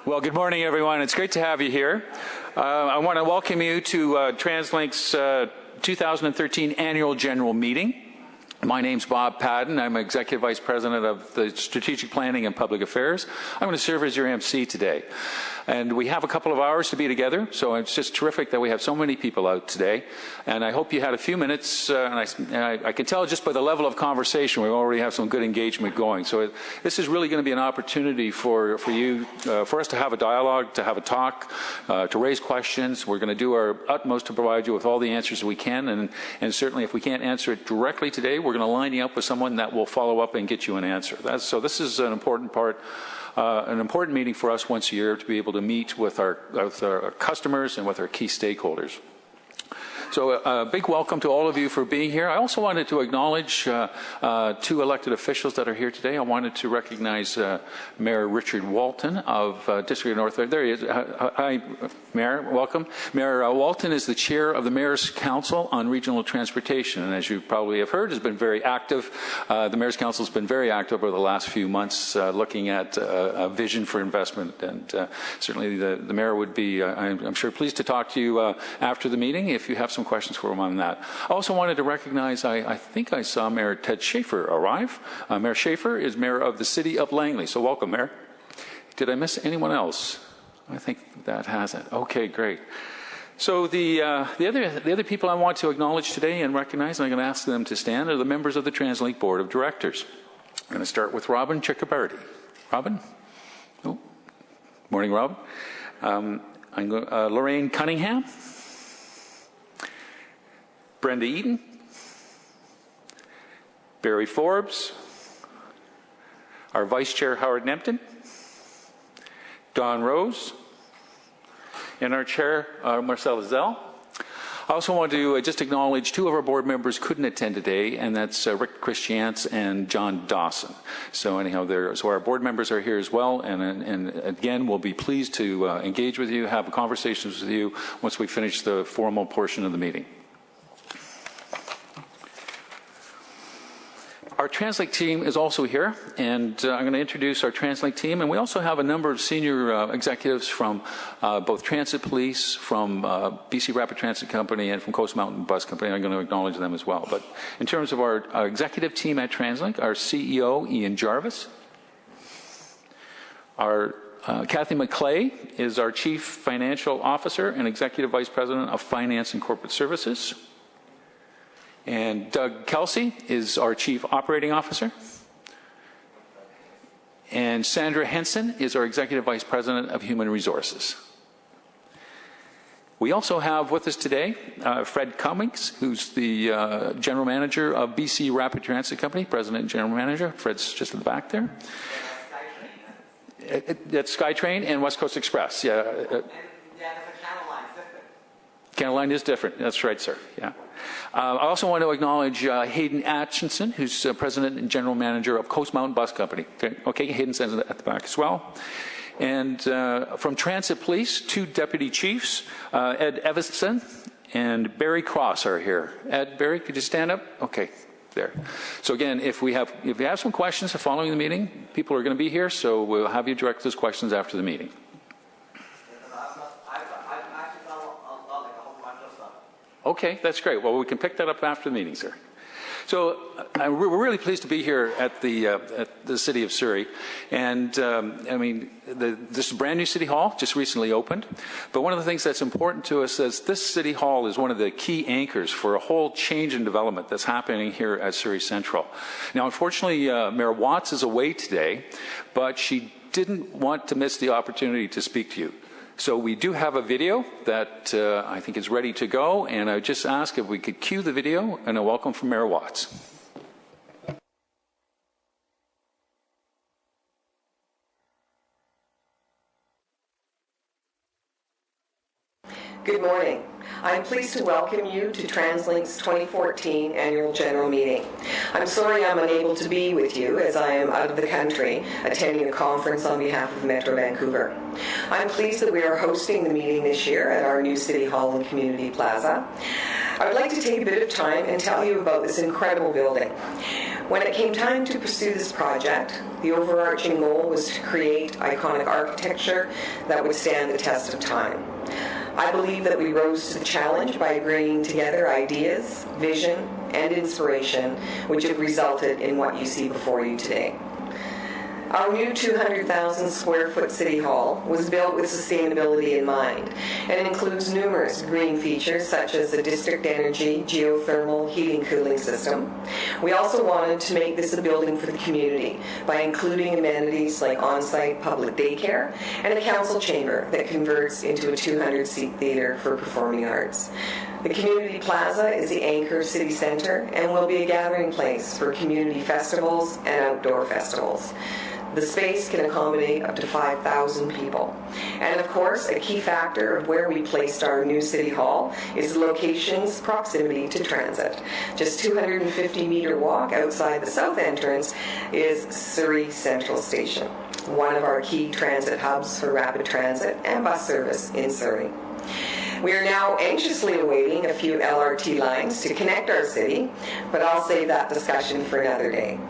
Well, good morning, everyone. It's great to have you here. I want to welcome you to TransLink's 2013 Annual General Meeting. My name's Bob Padden. I'm Executive Vice President of the Strategic Planning and Public Affairs. I'm going to serve as your MC today. And we have a couple of hours to be together, so it's just terrific that we have so many people out today. And I hope you had a few minutes, and I can tell just by the level of conversation, we already have some good engagement going. So this is really going to be an opportunity for us to have a dialogue, to have a talk, to raise questions. We're going to do our utmost to provide you with all the answers we can, and certainly if we can't answer it directly today, we're going to line you up with someone that will follow up and get you an answer. So this is an important part. An important meeting for us once a year to be able to meet with our customers and with our key stakeholders. So a big welcome to all of you for being here. I also wanted to acknowledge two elected officials that are here today. I wanted to recognize Mayor Richard Walton of District of North. There he is. Hi, Mayor. Welcome. Mayor Walton is the chair of the Mayor's Council on Regional Transportation, and as you probably have heard, has been very active. The Mayor's Council has been very active over the last few months, looking at a vision for investment, and certainly the Mayor would be, I'm sure, pleased to talk to you after the meeting if you have some questions for him on that. I also wanted to recognize, I think I saw Mayor Ted Schaefer arrive. Mayor Schaefer is Mayor of the City of Langley, so welcome, Mayor. Did I miss anyone else? I think that hasn't. Okay, great. So the other people I want to acknowledge today and recognize, and I'm going to ask them to stand, are the members of the TransLink Board of Directors. I'm going to start with Robin Chicabarty. Robin? Oh, morning, Rob. Lorraine Cunningham. Brenda Eaton, Barry Forbes, our Vice Chair Howard Nempton, Don Rose, and our Chair Marcella Zell. I also want to just acknowledge two of our board members couldn't attend today, and that's Rick Christiance and John Dawson. So anyhow, so our board members are here as well, and again, we'll be pleased to engage with you, have conversations with you once we finish the formal portion of the meeting. Our TransLink team is also here, and I'm going to introduce our TransLink team. And we also have a number of senior executives from both Transit Police, from BC Rapid Transit Company, and from Coast Mountain Bus Company. I'm going to acknowledge them as well. But in terms of our executive team at TransLink, our CEO, Ian Jarvis. Our Kathy McClay is our Chief Financial Officer and Executive Vice President of Finance and Corporate Services. And Doug Kelsey is our Chief Operating Officer. And Sandra Henson is our Executive Vice President of Human Resources. We also have with us today Fred Cummings, who's the General Manager of BC Rapid Transit Company, President and General Manager. Fred's just in the back there. That's SkyTrain and West Coast Express. Yeah. Canal Line is different. That's right, sir. Yeah. I also want to acknowledge Hayden Atchison, who's President and General Manager of Coast Mountain Bus Company. Okay, Hayden's at the back as well. And from Transit Police, two Deputy Chiefs, Ed Evanson and Barry Cross are here. Ed, Barry, could you stand up? Okay, there. So again, if you have some questions following the meeting, people are going to be here, so we'll have you direct those questions after the meeting. Okay, that's great. Well, we can pick that up after the meeting, sir. So we're really pleased to be here at the City of Surrey. And I mean, this is a brand new City Hall, just recently opened. But one of the things that's important to us is this City Hall is one of the key anchors for a whole change in development that's happening here at Surrey Central. Now, unfortunately, Mayor Watts is away today, but she didn't want to miss the opportunity to speak to you. So we do have a video that I think is ready to go, and I just ask if we could cue the video, and a welcome from Mayor Watts. Good morning. I'm pleased to welcome you to TransLink's 2014 Annual General Meeting. I'm sorry I'm unable to be with you as I am out of the country attending a conference on behalf of Metro Vancouver. I'm pleased that we are hosting the meeting this year at our new City Hall and Community Plaza. I would like to take a bit of time and tell you about this incredible building. When it came time to pursue this project, the overarching goal was to create iconic architecture that would stand the test of time. I believe that we rose to the challenge by bringing together ideas, vision, and inspiration, which have resulted in what you see before you today. Our new 200,000 square foot City Hall was built with sustainability in mind, and it includes numerous green features such as the district energy geothermal heating cooling system. We also wanted to make this a building for the community by including amenities like on-site public daycare and a council chamber that converts into a 200-seat theatre for performing arts. The community plaza is the anchor city centre and will be a gathering place for community festivals and outdoor festivals. The space can accommodate up to 5,000 people. And of course, a key factor of where we placed our new City Hall is the location's proximity to transit. Just 250-meter walk outside the south entrance is Surrey Central Station, one of our key transit hubs for rapid transit and bus service in Surrey. We are now anxiously awaiting a few LRT lines to connect our city, but I'll save that discussion for another day.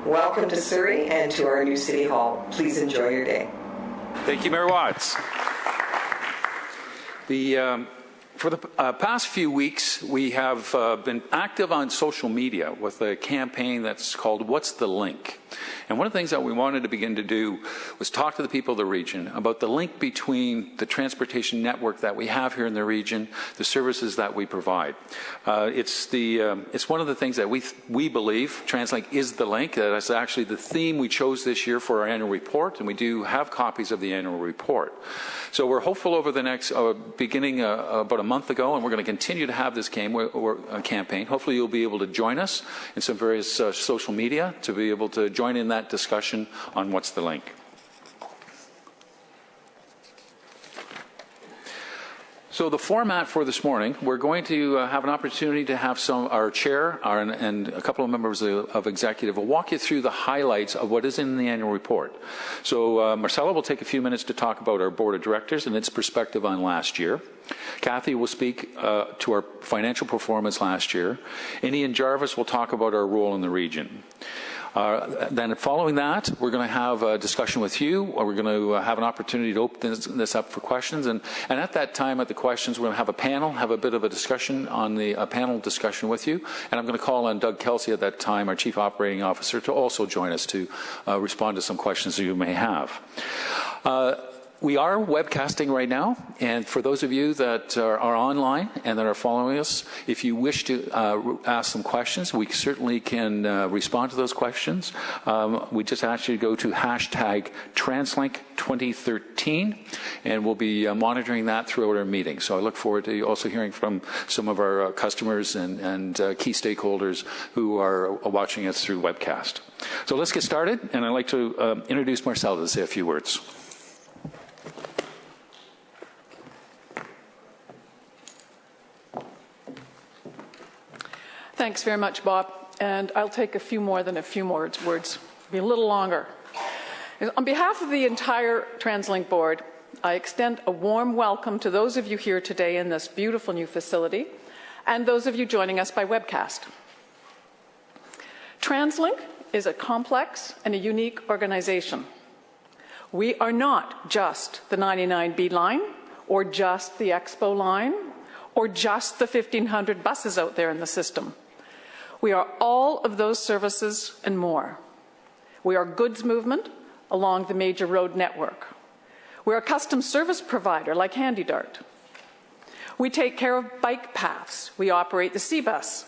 Welcome to Surrey and to our new City Hall. Please enjoy your day. Thank you, Mayor Watts. For the past few weeks, we have been active on social media with a campaign that's called What's the Link? And one of the things that we wanted to begin to do was talk to the people of the region about the link between the transportation network that we have here in the region, the services that we provide. It's one of the things that we believe TransLink is the link. That's actually the theme we chose this year for our annual report, and we do have copies of the annual report. So we're hopeful over the next, beginning about a month ago, and we're going to continue to have this campaign. Hopefully you'll be able to join us in some various social media to be able to join in that discussion on what's the link. So the format for this morning, we're going to have an opportunity to have our chair and a couple of members of executive will walk you through the highlights of what is in the annual report. So Marcella will take a few minutes to talk about our board of directors and its perspective on last year. Kathy will speak to our financial performance last year. And Ian Jarvis will talk about our role in the region. Then following that, we're going to have a discussion with you, or we're going to have an opportunity to open this up for questions. And at that time, at the questions, we're going to have a panel, have a bit of a discussion on a panel discussion with you. And I'm going to call on Doug Kelsey at that time, our Chief Operating Officer, to also join us to respond to some questions that you may have. We are webcasting right now, and for those of you that are online and that are following us, if you wish to ask some questions, we certainly can respond to those questions. We just ask you to go to hashtag TransLink2013, and we'll be monitoring that throughout our meeting. So I look forward to also hearing from some of our customers and key stakeholders who are watching us through webcast. So let's get started, and I'd like to introduce Marcella to say a few words. Thanks very much, Bob. And I'll take a few more than a few more words. Be a little longer. On behalf of the entire TransLink board, I extend a warm welcome to those of you here today in this beautiful new facility, and those of you joining us by webcast. TransLink is a complex and a unique organization. We are not just the 99B line, or just the Expo line, or just the 1,500 buses out there in the system. We are all of those services and more. We are goods movement along the major road network. We're a custom service provider like HandyDart. We take care of bike paths. We operate the C-Bus.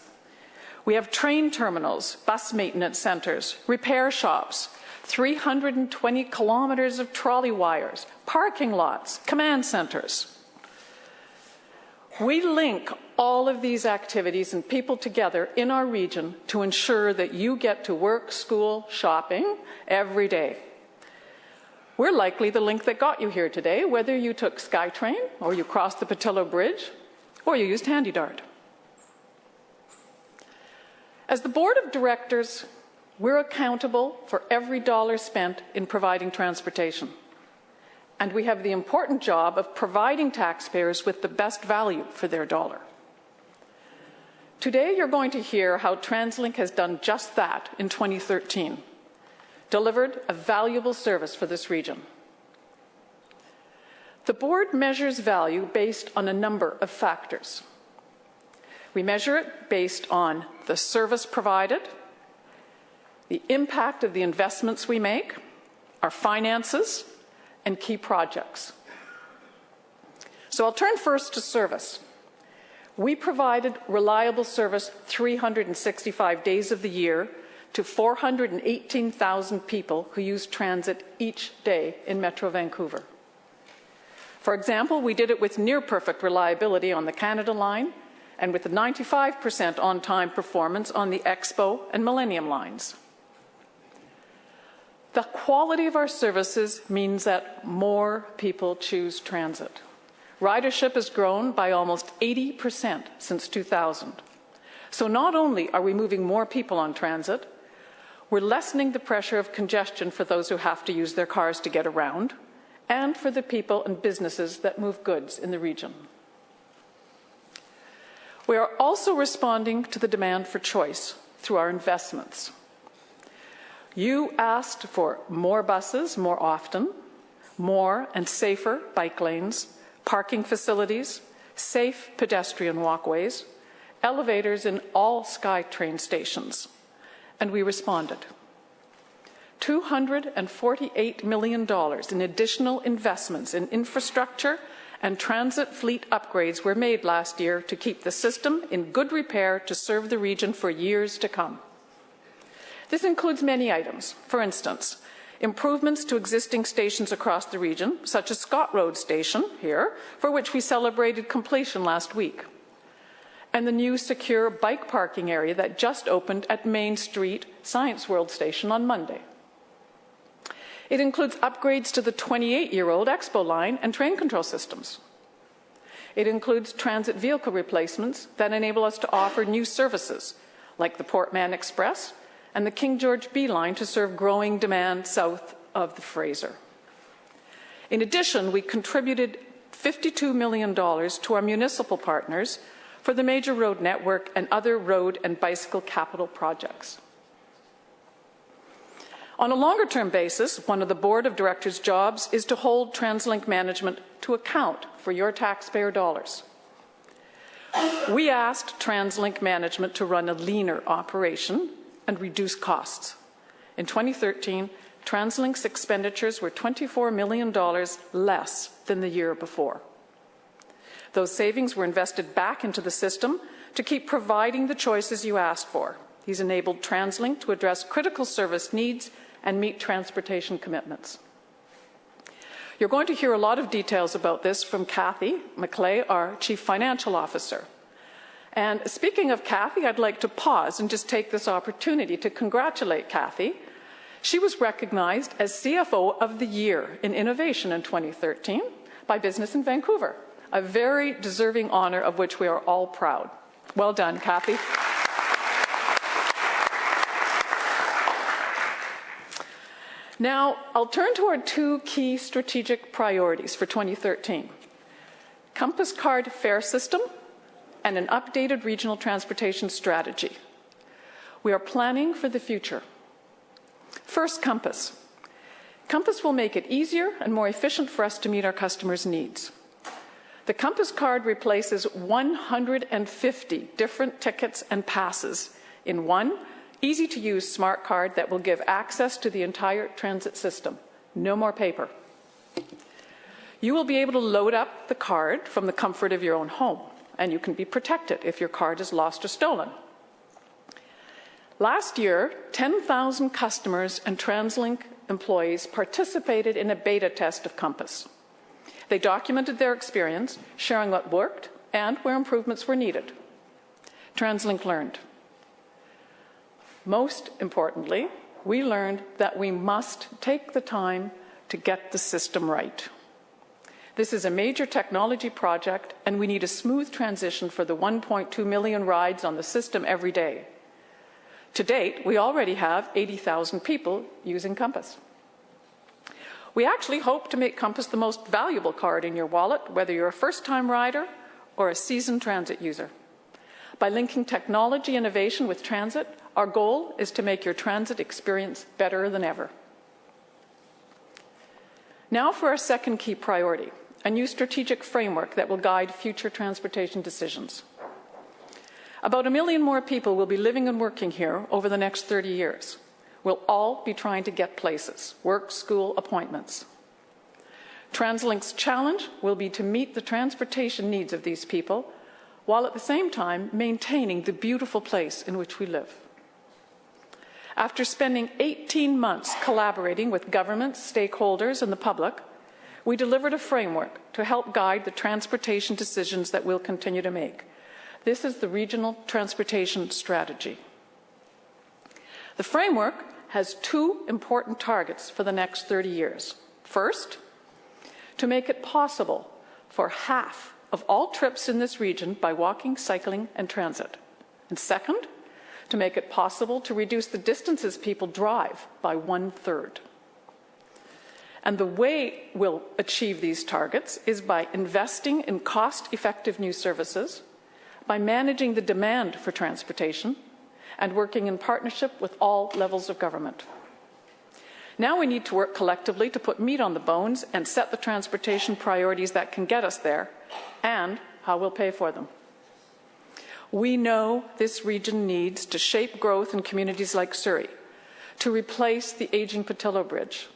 We have train terminals, bus maintenance centers, repair shops, 320 kilometers of trolley wires, parking lots, command centers. We link all of these activities and people together in our region to ensure that you get to work, school, shopping every day. We're likely the link that got you here today, whether you took SkyTrain, or you crossed the Patillo Bridge, or you used HandyDart. As the board of directors, we're accountable for every dollar spent in providing transportation. And we have the important job of providing taxpayers with the best value for their dollar. Today, you're going to hear how TransLink has done just that in 2013, delivered a valuable service for this region. The board measures value based on a number of factors. We measure it based on the service provided, the impact of the investments we make, our finances, and key projects. So I'll turn first to service. We provided reliable service 365 days of the year to 418,000 people who use transit each day in Metro Vancouver. For example, we did it with near-perfect reliability on the Canada Line and with a 95% on-time performance on the Expo and Millennium lines. The quality of our services means that more people choose transit. Ridership has grown by almost 80% since 2000. So not only are we moving more people on transit, we're lessening the pressure of congestion for those who have to use their cars to get around, and for the people and businesses that move goods in the region. We are also responding to the demand for choice through our investments. You asked for more buses more often, more and safer bike lanes, parking facilities, safe pedestrian walkways, elevators in all SkyTrain stations, and we responded. $248 million in additional investments in infrastructure and transit fleet upgrades were made last year to keep the system in good repair to serve the region for years to come. This includes many items. For instance, improvements to existing stations across the region, such as Scott Road Station here, for which we celebrated completion last week, and the new secure bike parking area that just opened at Main Street Science World Station on Monday. It includes upgrades to the 28-year-old Expo line and train control systems. It includes transit vehicle replacements that enable us to offer new services, like the Portman Express and the King George B line to serve growing demand south of the Fraser. In addition, we contributed $52 million to our municipal partners for the major road network and other road and bicycle capital projects. On a longer-term basis, one of the Board of Directors' jobs is to hold TransLink management to account for your taxpayer dollars. We asked TransLink management to run a leaner operation and reduce costs. In 2013, TransLink's expenditures were $24 million less than the year before. Those savings were invested back into the system to keep providing the choices you asked for. These enabled TransLink to address critical service needs and meet transportation commitments. You're going to hear a lot of details about this from Kathy McClay, our Chief Financial Officer. And speaking of Kathy, I'd like to pause and just take this opportunity to congratulate Kathy. She was recognized as CFO of the Year in Innovation in 2013 by Business in Vancouver, a very deserving honor of which we are all proud. Well done, Kathy. Now, I'll turn to our two key strategic priorities for 2013: Compass Card fare system and an updated regional transportation strategy. We are planning for the future. First, Compass. Compass will make it easier and more efficient for us to meet our customers' needs. The Compass Card replaces 150 different tickets and passes in one easy-to-use smart card that will give access to the entire transit system. No more paper. You will be able to load up the card from the comfort of your own home, and you can be protected if your card is lost or stolen. Last year, 10,000 customers and TransLink employees participated in a beta test of Compass. They documented their experience, sharing what worked and where improvements were needed. TransLink learned. Most importantly, we learned that we must take the time to get the system right. This is a major technology project, and we need a smooth transition for the 1.2 million rides on the system every day. To date, we already have 80,000 people using Compass. We actually hope to make Compass the most valuable card in your wallet, whether you're a first-time rider or a seasoned transit user. By linking technology innovation with transit, our goal is to make your transit experience better than ever. Now for our second key priority, a new strategic framework that will guide future transportation decisions. About 1 million more people will be living and working here over the next 30 years. We'll all be trying to get places, work, school, appointments. TransLink's challenge will be to meet the transportation needs of these people, while at the same time maintaining the beautiful place in which we live. After spending 18 months collaborating with governments, stakeholders, and the public, we delivered a framework to help guide the transportation decisions that we'll continue to make. This is the Regional Transportation Strategy. The framework has 2 important targets for the next 30 years. First, to make it possible for half of all trips in this region by walking, cycling, and transit. And second, to make it possible to reduce the distances people drive by 1/3. And the way we'll achieve these targets is by investing in cost-effective new services, by managing the demand for transportation, and working in partnership with all levels of government. Now we need to work collectively to put meat on the bones and set the transportation priorities that can get us there, and how we'll pay for them. We know this region needs to shape growth in communities like Surrey, to replace the aging Patillo Bridge,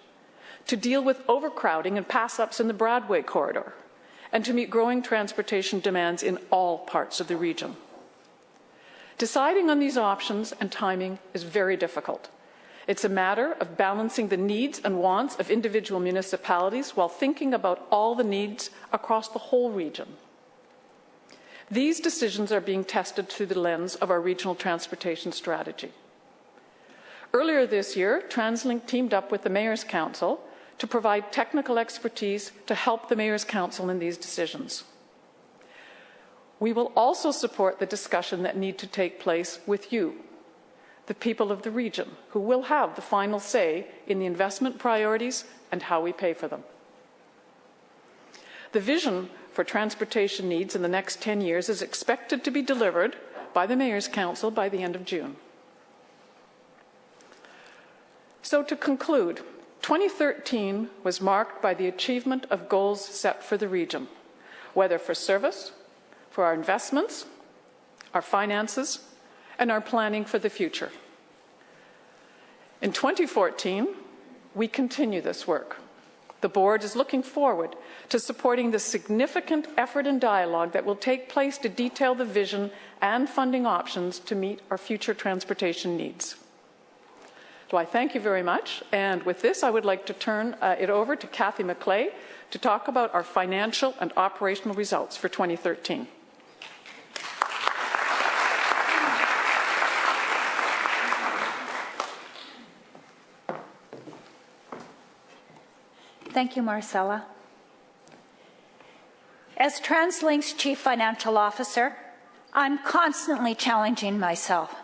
to deal with overcrowding and pass-ups in the Broadway corridor, and to meet growing transportation demands in all parts of the region. Deciding on these options and timing is very difficult. It's a matter of balancing the needs and wants of individual municipalities while thinking about all the needs across the whole region. These decisions are being tested through the lens of our regional transportation strategy. Earlier this year, TransLink teamed up with the Mayor's Council to provide technical expertise to help the Mayor's Council in these decisions. We will also support the discussion that needs to take place with you, the people of the region, who will have the final say in the investment priorities and how we pay for them. The vision for transportation needs in the next 10 years is expected to be delivered by the Mayor's Council by the end of June. So to conclude, 2013 was marked by the achievement of goals set for the region, whether for service, for our investments, our finances, and our planning for the future. In 2014, we continue this work. The board is looking forward to supporting the significant effort and dialogue that will take place to detail the vision and funding options to meet our future transportation needs. So I thank you very much, and with this I would like to turn it over to Cathy McClay to talk about our financial and operational results for 2013. Thank you, Marcella. As TransLink's Chief Financial Officer, I'm constantly challenging myself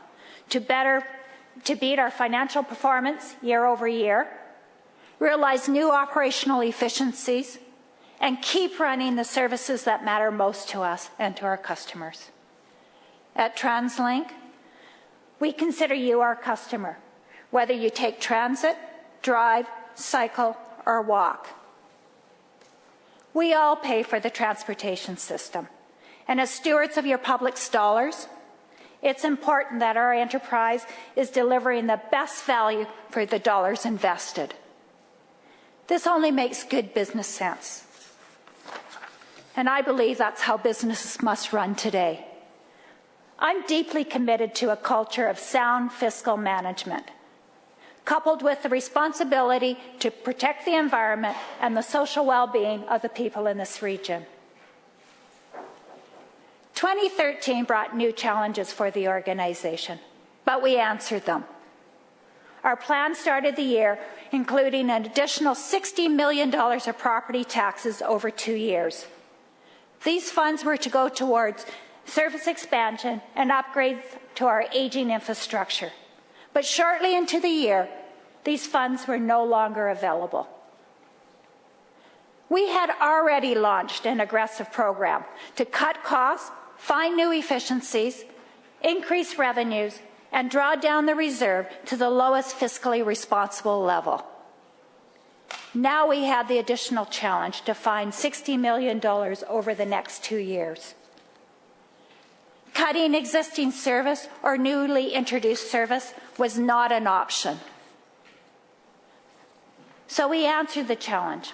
to beat our financial performance year over year, realize new operational efficiencies, and keep running the services that matter most to us and to our customers. At TransLink, we consider you our customer, whether you take transit, drive, cycle, or walk. We all pay for the transportation system, and as stewards of your public's dollars, it's important that our enterprise is delivering the best value for the dollars invested. This only makes good business sense, and I believe that's how businesses must run today. I'm deeply committed to a culture of sound fiscal management, coupled with the responsibility to protect the environment and the social well-being of the people in this region. 2013 brought new challenges for the organization, but we answered them. Our plan started the year including an additional $60 million of property taxes over 2 years. These funds were to go towards service expansion and upgrades to our aging infrastructure. But shortly into the year, these funds were no longer available. We had already launched an aggressive program to cut costs, find new efficiencies, increase revenues, and draw down the reserve to the lowest fiscally responsible level. Now we have the additional challenge to find $60 million over the next 2 years. Cutting existing service or newly introduced service was not an option. So we answered the challenge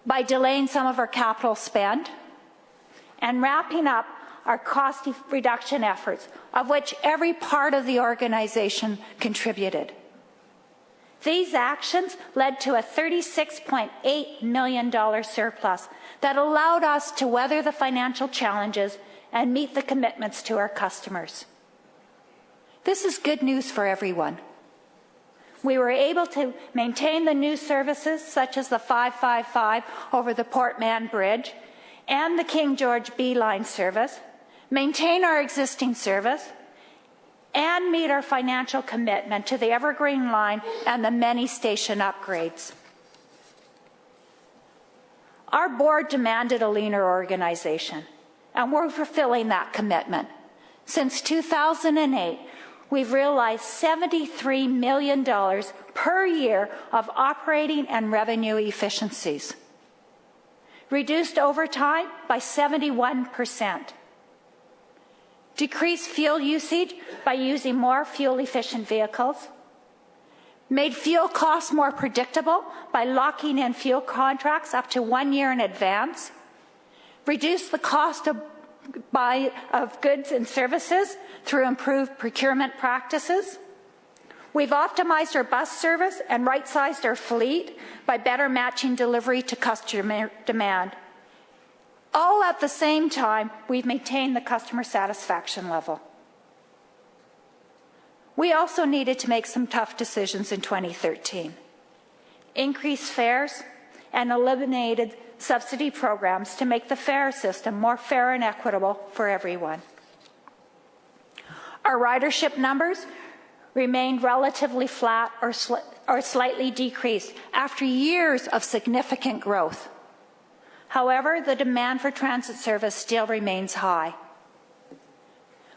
by delaying some of our capital spend and wrapping up our cost reduction efforts, of which every part of the organization contributed. These actions led to a $36.8 million surplus that allowed us to weather the financial challenges and meet the commitments to our customers. This is good news for everyone. We were able to maintain the new services such as the 555 over the Port Mann Bridge and the King George B Line service, maintain our existing service, and meet our financial commitment to the Evergreen Line and the many station upgrades. Our board demanded a leaner organization, and we're fulfilling that commitment. Since 2008, we've realized $73 million per year of operating and revenue efficiencies, reduced overtime by 71%, decreased fuel usage by using more fuel-efficient vehicles, made fuel costs more predictable by locking in fuel contracts up to 1 year in advance, reduced the cost of goods and services through improved procurement practices. We've optimized our bus service and right-sized our fleet by better matching delivery to customer demand. All at the same time, we've maintained the customer satisfaction level. We also needed to make some tough decisions in 2013. Increased fares and eliminated subsidy programs to make the fare system more fair and equitable for everyone. Our ridership numbers remained relatively flat or slightly decreased after years of significant growth. However, the demand for transit service still remains high.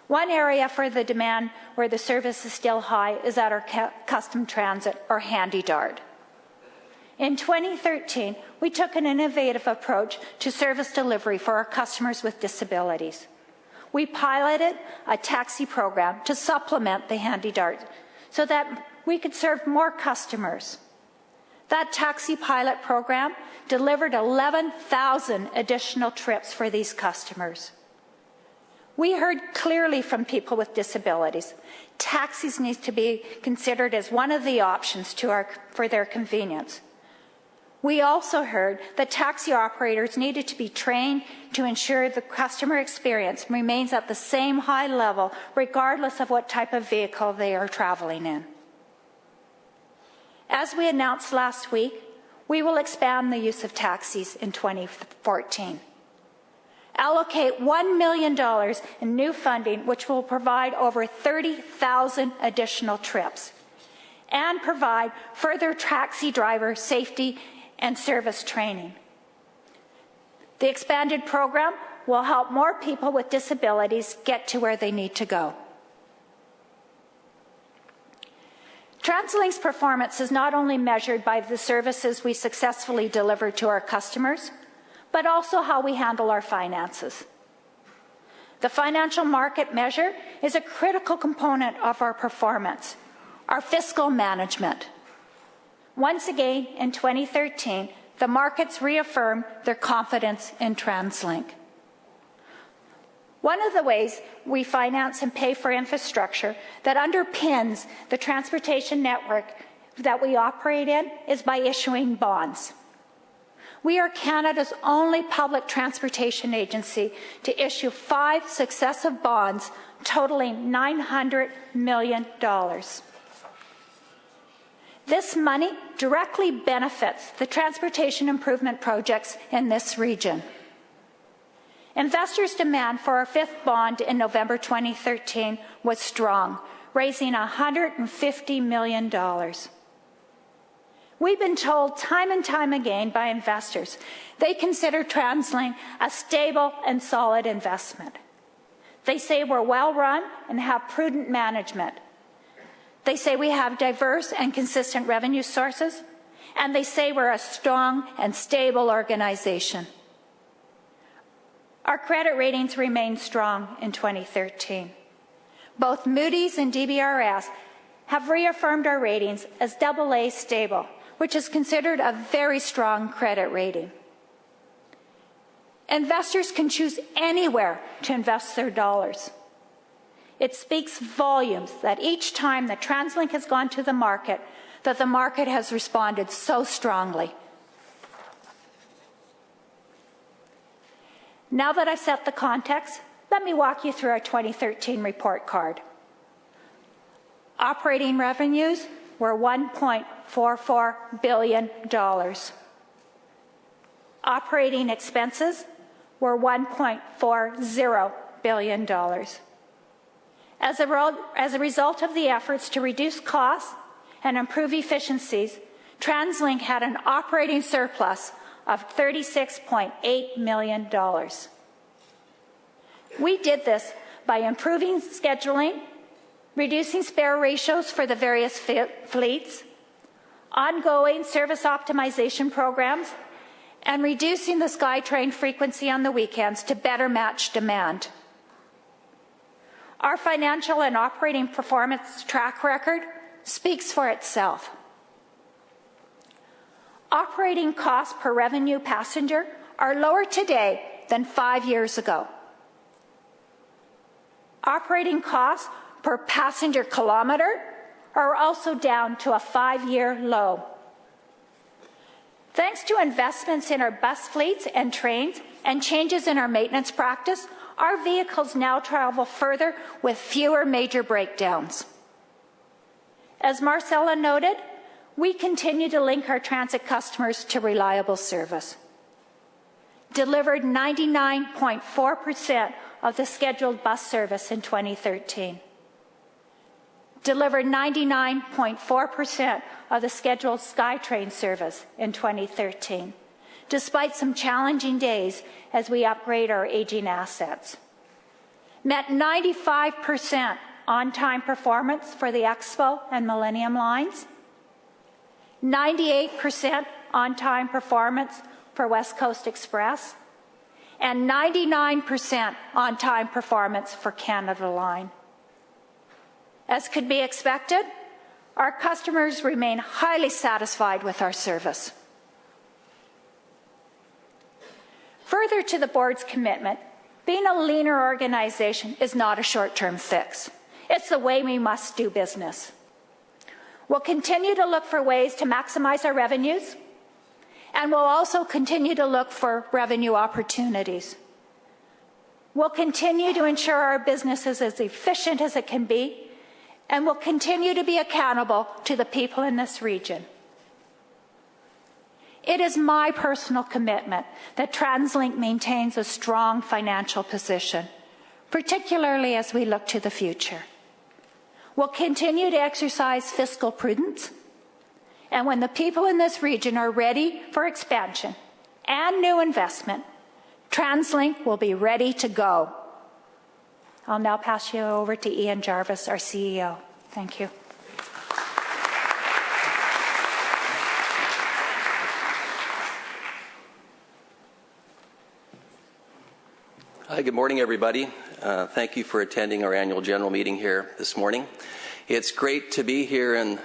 One area for the demand where the service is still high is at our custom transit, or Handy Dart. In 2013, we took an innovative approach to service delivery for our customers with disabilities. We piloted a taxi program to supplement the Handy Dart so that we could serve more customers. That taxi pilot program delivered 11,000 additional trips for these customers. We heard clearly from people with disabilities. Taxis need to be considered as one of the options for their convenience. We also heard that taxi operators needed to be trained to ensure the customer experience remains at the same high level regardless of what type of vehicle they are traveling in. As we announced last week, we will expand the use of taxis in 2014. Allocate $1 million in new funding, which will provide over 30,000 additional trips, and provide further taxi driver safety and service training. The expanded program will help more people with disabilities get to where they need to go. TransLink's performance is not only measured by the services we successfully deliver to our customers, but also how we handle our finances. The financial market measure is a critical component of our performance, our fiscal management. Once again, in 2013, the markets reaffirmed their confidence in TransLink. One of the ways we finance and pay for infrastructure that underpins the transportation network that we operate in is by issuing bonds. We are Canada's only public transportation agency to issue 5 successive bonds totaling $900 million. This money directly benefits the transportation improvement projects in this region. Investors' demand for our 5th bond in November 2013 was strong, raising $150 million. We've been told time and time again by investors they consider TransLink a stable and solid investment. They say we're well run and have prudent management. They say we have diverse and consistent revenue sources, and they say we're a strong and stable organization. Our credit ratings remain strong in 2013. Both Moody's and DBRS have reaffirmed our ratings as AA stable, which is considered a very strong credit rating. Investors can choose anywhere to invest their dollars. It speaks volumes that each time that TransLink has gone to the market, that the market has responded so strongly. Now that I've set the context, let me walk you through our 2013 report card. Operating revenues were $1.44 billion. Operating expenses were $1.40 billion. As a result of the efforts to reduce costs and improve efficiencies, TransLink had an operating surplus of $36.8 million. We did this by improving scheduling, reducing spare ratios for the various fleets, ongoing service optimization programs, and reducing the SkyTrain frequency on the weekends to better match demand. Our financial and operating performance track record speaks for itself. Operating costs per revenue passenger are lower today than 5 years ago. Operating costs per passenger kilometre are also down to a 5-year low. Thanks to investments in our bus fleets and trains and changes in our maintenance practice, our vehicles now travel further with fewer major breakdowns. As Marcella noted, we continue to link our transit customers to reliable service. Delivered 99.4% of the scheduled bus service in 2013. Delivered 99.4% of the scheduled SkyTrain service in 2013, despite some challenging days as we upgrade our aging assets. Met 95% on-time performance for the Expo and Millennium lines, 98% on-time performance for West Coast Express, and 99% on-time performance for Canada Line. As could be expected, our customers remain highly satisfied with our service. Further to the board's commitment, being a leaner organization is not a short-term fix. It's the way we must do business. We'll continue to look for ways to maximize our revenues, and we'll also continue to look for revenue opportunities. We'll continue to ensure our business is as efficient as it can be, and we'll continue to be accountable to the people in this region. It is my personal commitment that TransLink maintains a strong financial position, particularly as we look to the future. We'll continue to exercise fiscal prudence, and when the people in this region are ready for expansion and new investment, TransLink will be ready to go. I'll now pass you over to Ian Jarvis, our CEO. Thank you. Hi, good morning, everybody. Thank you for attending our annual general meeting here this morning. It's great to be here in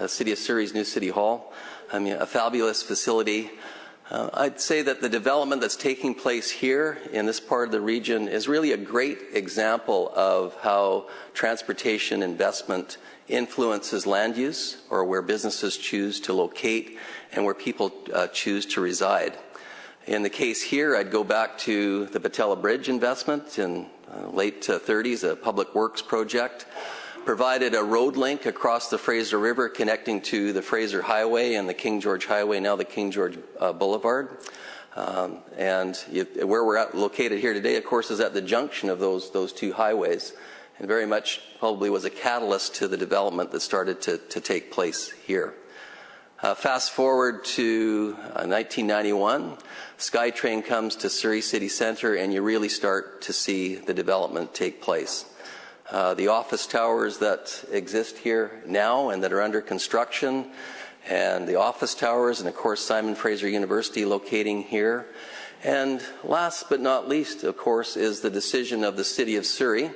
City of Surrey's new City Hall. I mean, a fabulous facility. I'd say that the development that's taking place here in this part of the region is really a great example of how transportation investment influences land use, or where businesses choose to locate and where people choose to reside. In the case here, I'd go back to the Patella Bridge investment in late 30s, a public works project. Provided a road link across the Fraser River connecting to the Fraser Highway and the King George Highway, now the King George Boulevard. Where we're located here today, of course, is at the junction of those two highways, and very much probably was a catalyst to the development that started to take place here. Fast forward to 1991, SkyTrain comes to Surrey City Centre, and you really start to see the development take place. The office towers that exist here now and that are under construction, and the office towers, and of course Simon Fraser University locating here. And last but not least, of course, is the decision of the City of Surrey,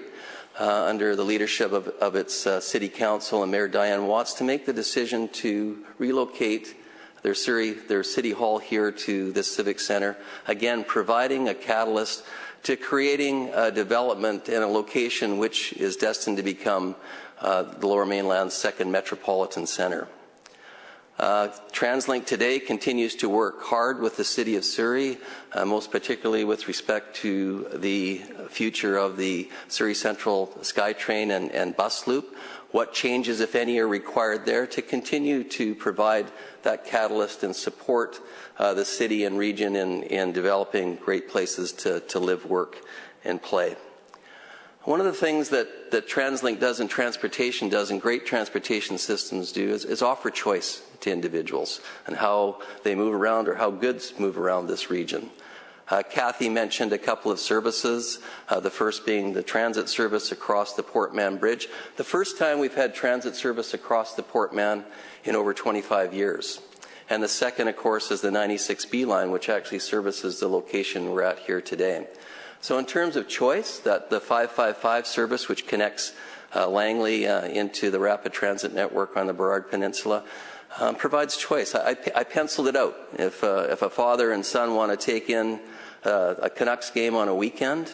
under the leadership of its City Council and Mayor Diane Watts, to make the decision to relocate their City Hall here to this Civic Centre, again providing a catalyst to creating a development in a location which is destined to become the Lower Mainland's second metropolitan centre. TransLink today continues to work hard with the City of Surrey, most particularly with respect to the future of the Surrey Central SkyTrain and bus loop. What changes, if any, are required there to continue to provide that catalyst and support the city and region in developing great places to live, work, and play. One of the things that TransLink does and transportation does and great transportation systems do is offer choice to individuals and how they move around or how goods move around this region. Kathy mentioned a couple of services, the first being the transit service across the Port Mann Bridge. The first time we've had transit service across the Port Mann in over 25 years. And the second, of course, is the 96B line, which actually services the location we're at here today. So in terms of choice, that the 555 service, which connects Langley into the rapid transit network on the Burrard Peninsula, provides choice. I penciled it out. If a father and son want to take in a Canucks game on a weekend,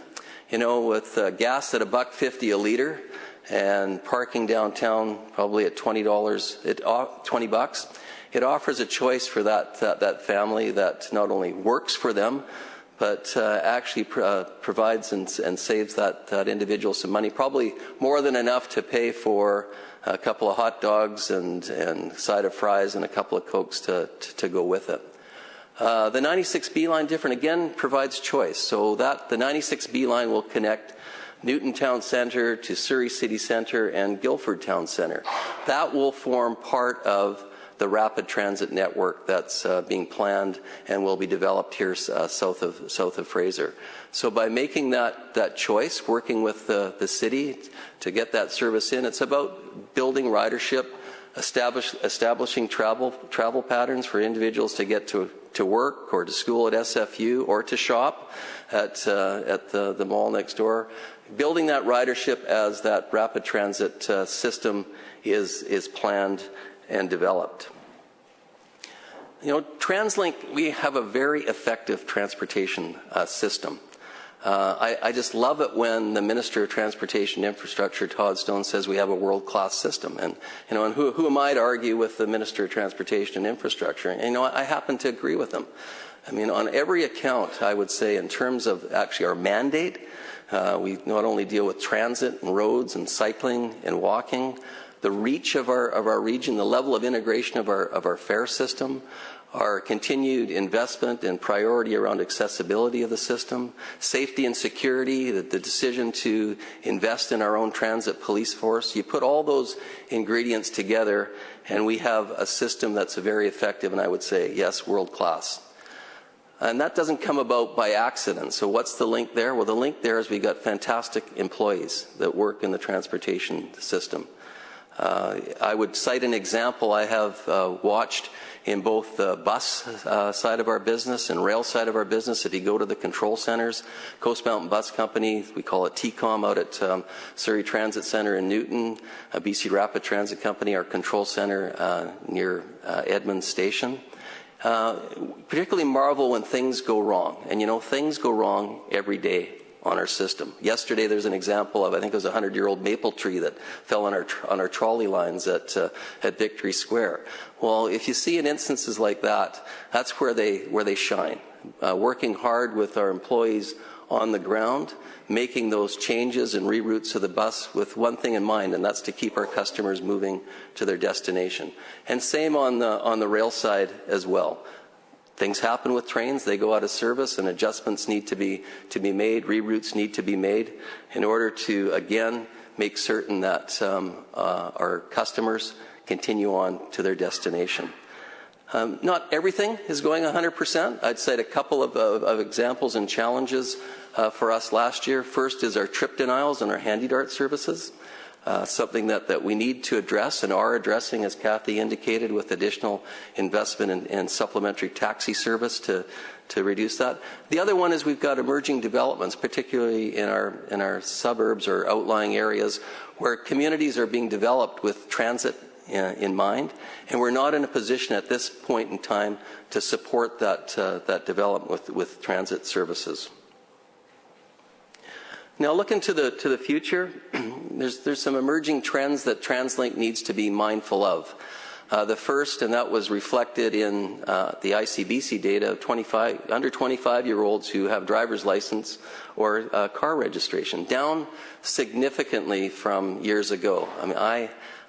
you know, with gas at $1.50 a liter and parking downtown probably at $20, it offers a choice for that family that not only works for them, but actually provides and saves that individual some money, probably more than enough to pay for a couple of hot dogs and side of fries and a couple of Cokes to go with it. The 96B line, different again, provides choice. So that the 96B line will connect Newton Town Centre to Surrey City Centre and Guildford Town Centre. That will form part of the rapid transit network that's being planned and will be developed here south of Fraser. So by making that choice, working with the city to get that service in, it's about building ridership, establishing travel patterns for individuals to get to work or to school at SFU or to shop at the mall next door. Building that ridership as that rapid transit system is planned and developed. You know, TransLink, we have a very effective transportation system. I just love it when the Minister of Transportation Infrastructure, Todd Stone, says we have a world-class system. And, you know, and who am I to argue with the Minister of Transportation and Infrastructure? And, you know, I happen to agree with him. I mean, on every account, I would say, in terms of actually our mandate, we not only deal with transit and roads and cycling and walking, the reach of our region, the level of integration of our fare system, our continued investment and priority around accessibility of the system, safety and security, the decision to invest in our own transit police force. You put all those ingredients together and we have a system that's very effective and I would say, yes, world-class. And that doesn't come about by accident. So what's the link there? Well, the link there is we've got fantastic employees that work in the transportation system. I would cite an example I have watched in both the bus side of our business and rail side of our business. If you go to the control centers, Coast Mountain Bus Company, we call it TCOM out at Surrey Transit Centre in Newton, BC Rapid Transit Company, our control center near Edmonds Station. Particularly marvel when things go wrong. And you know, things go wrong every day on our system. Yesterday there's an example of, I think it was a 100-year-old maple tree that fell on our trolley lines at Victory Square. Well, if you see in instances like that, that's where they shine. Working hard with our employees on the ground, making those changes and reroutes of the bus with one thing in mind, and that's to keep our customers moving to their destination. And same on the rail side as well. Things happen with trains, they go out of service and adjustments need to be made, reroutes need to be made in order to, again, make certain that our customers continue on to their destination. Not everything is going 100%. I'd cite a couple of examples and challenges for us last year. First is our trip denials and our handy dart services. Something that we need to address and are addressing, as Kathy indicated, with additional investment in supplementary taxi service to reduce that. The other one is we've got emerging developments, particularly in our suburbs or outlying areas, where communities are being developed with transit in mind, and we're not in a position at this point in time to support that development with transit services. Now, looking to the future, there's some emerging trends that TransLink needs to be mindful of. The first, and that was reflected in the ICBC data, under 25-year-olds who have driver's license or car registration, down significantly from years ago. I mean,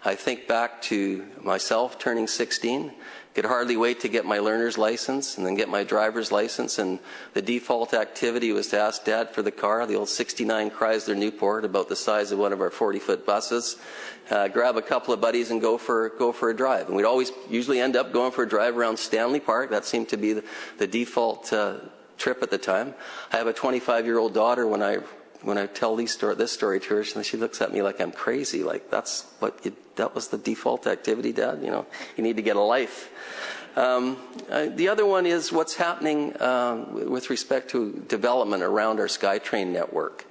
I think back to myself turning 16. Could hardly wait to get my learner's license and then get my driver's license, and the default activity was to ask Dad for the car, the old 69 Chrysler Newport, about the size of one of our 40-foot buses, grab a couple of buddies and go for a drive. And we'd usually end up going for a drive around Stanley Park. That seemed to be the default trip at the time. I have a 25-year-old daughter. When I tell this story to her, she looks at me like I'm crazy. Like, that was the default activity, Dad? You know, you need to get a life. The other one is what's happening with respect to development around our SkyTrain network.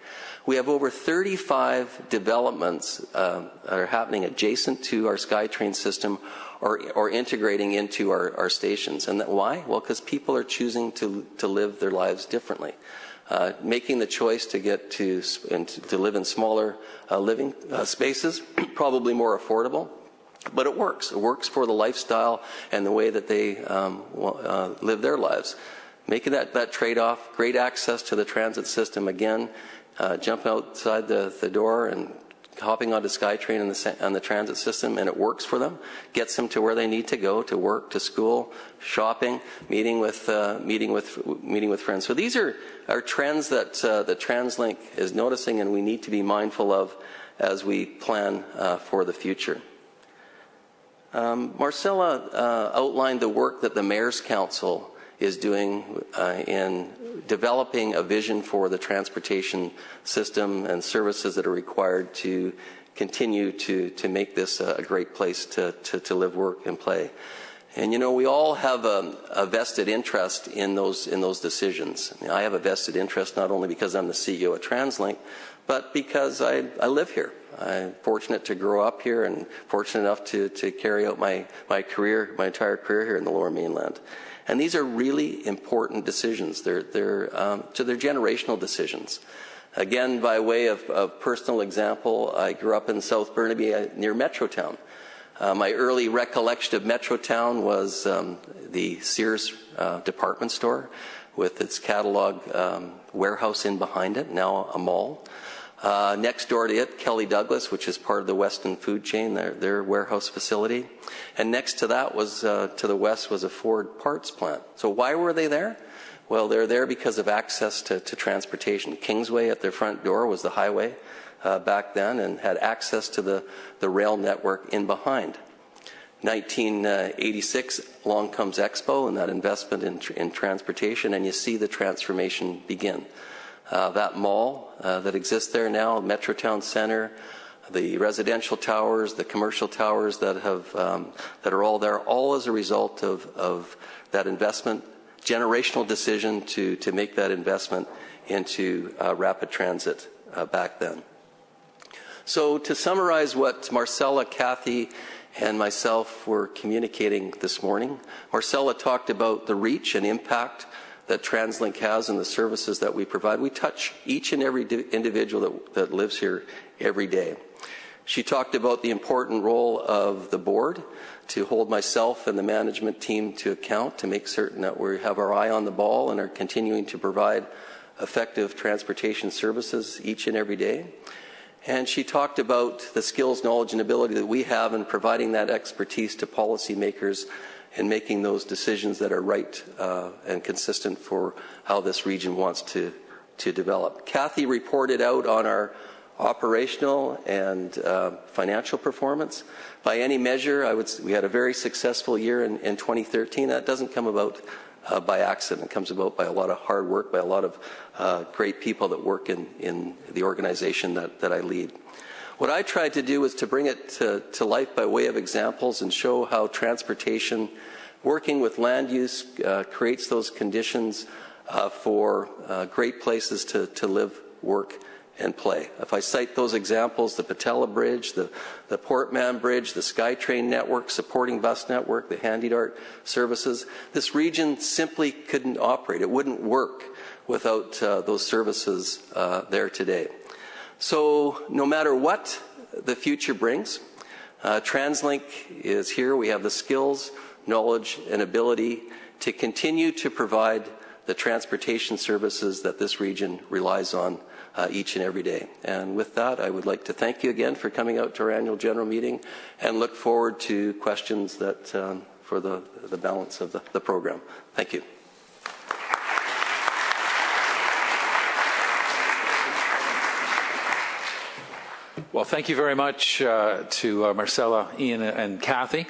We have over 35 developments that are happening adjacent to our SkyTrain system or integrating into our stations. And why? Well, because people are choosing to live their lives differently. Making the choice to get to live in smaller living spaces, probably more affordable, but it works. It works for the lifestyle and the way that they live their lives. Making that trade-off, great access to the transit system again, jumping outside the door and hopping onto SkyTrain on the transit system, and it works for them. Gets them to where they need to go, to work, to school, shopping, meeting with friends. So these are trends that TransLink is noticing, and we need to be mindful of as we plan for the future. Marcella outlined the work that the Mayor's Council is doing in developing a vision for the transportation system and services that are required to continue to make this a great place to live, work, and play. And you know, we all have a vested interest in those decisions. I mean, I have a vested interest not only because I'm the CEO of TransLink, but because I live here. I'm fortunate to grow up here and fortunate enough to carry out my entire career here in the Lower Mainland. And these are really important decisions. They're generational decisions. Again, by way of personal example, I grew up in South Burnaby near Metrotown. My early recollection of Metrotown was the Sears department store with its catalog warehouse in behind it, now a mall. Next door to it, Kelly Douglas, which is part of the Weston food chain, their warehouse facility. And next to that was, to the west, was a Ford parts plant. So why were they there? Well, they're there because of access to transportation. Kingsway at their front door was the highway back then and had access to the rail network in behind. 1986, along comes Expo and that investment in transportation, and you see the transformation begin. That mall that exists there now, Metrotown Center, the residential towers, the commercial towers that are all there, all as a result of that investment, generational decision to make that investment into rapid transit back then. So to summarize what Marcella, Kathy, and myself were communicating this morning, Marcella talked about the reach and impact that TransLink has and the services that we provide. We touch each and every individual that lives here every day. She talked about the important role of the board to hold myself and the management team to account, to make certain that we have our eye on the ball and are continuing to provide effective transportation services each and every day. And she talked about the skills, knowledge, and ability that we have in providing that expertise to policymakers and making those decisions that are right and consistent for how this region wants to develop. Kathy reported out on operational and financial performance. By any measure, we had a very successful year in 2013. That doesn't come about by accident. It comes about by a lot of hard work, by a lot of great people that work in the organization that I lead. What I tried to do was to bring it to life by way of examples and show how transportation, working with land use, creates those conditions for great places to live, work, and play. If I cite those examples, the Patella Bridge, the Portman Bridge, the SkyTrain network, supporting bus network, the Handy-Dart services, this region simply couldn't operate. It wouldn't work without those services there today. So no matter what the future brings, TransLink is here. We have the skills, knowledge, and ability to continue to provide the transportation services that this region relies on each and every day. And with that, I would like to thank you again for coming out to our annual general meeting and look forward to questions that for the balance of the program. Thank you. Well, thank you very much to Marcella, Ian, and Kathy.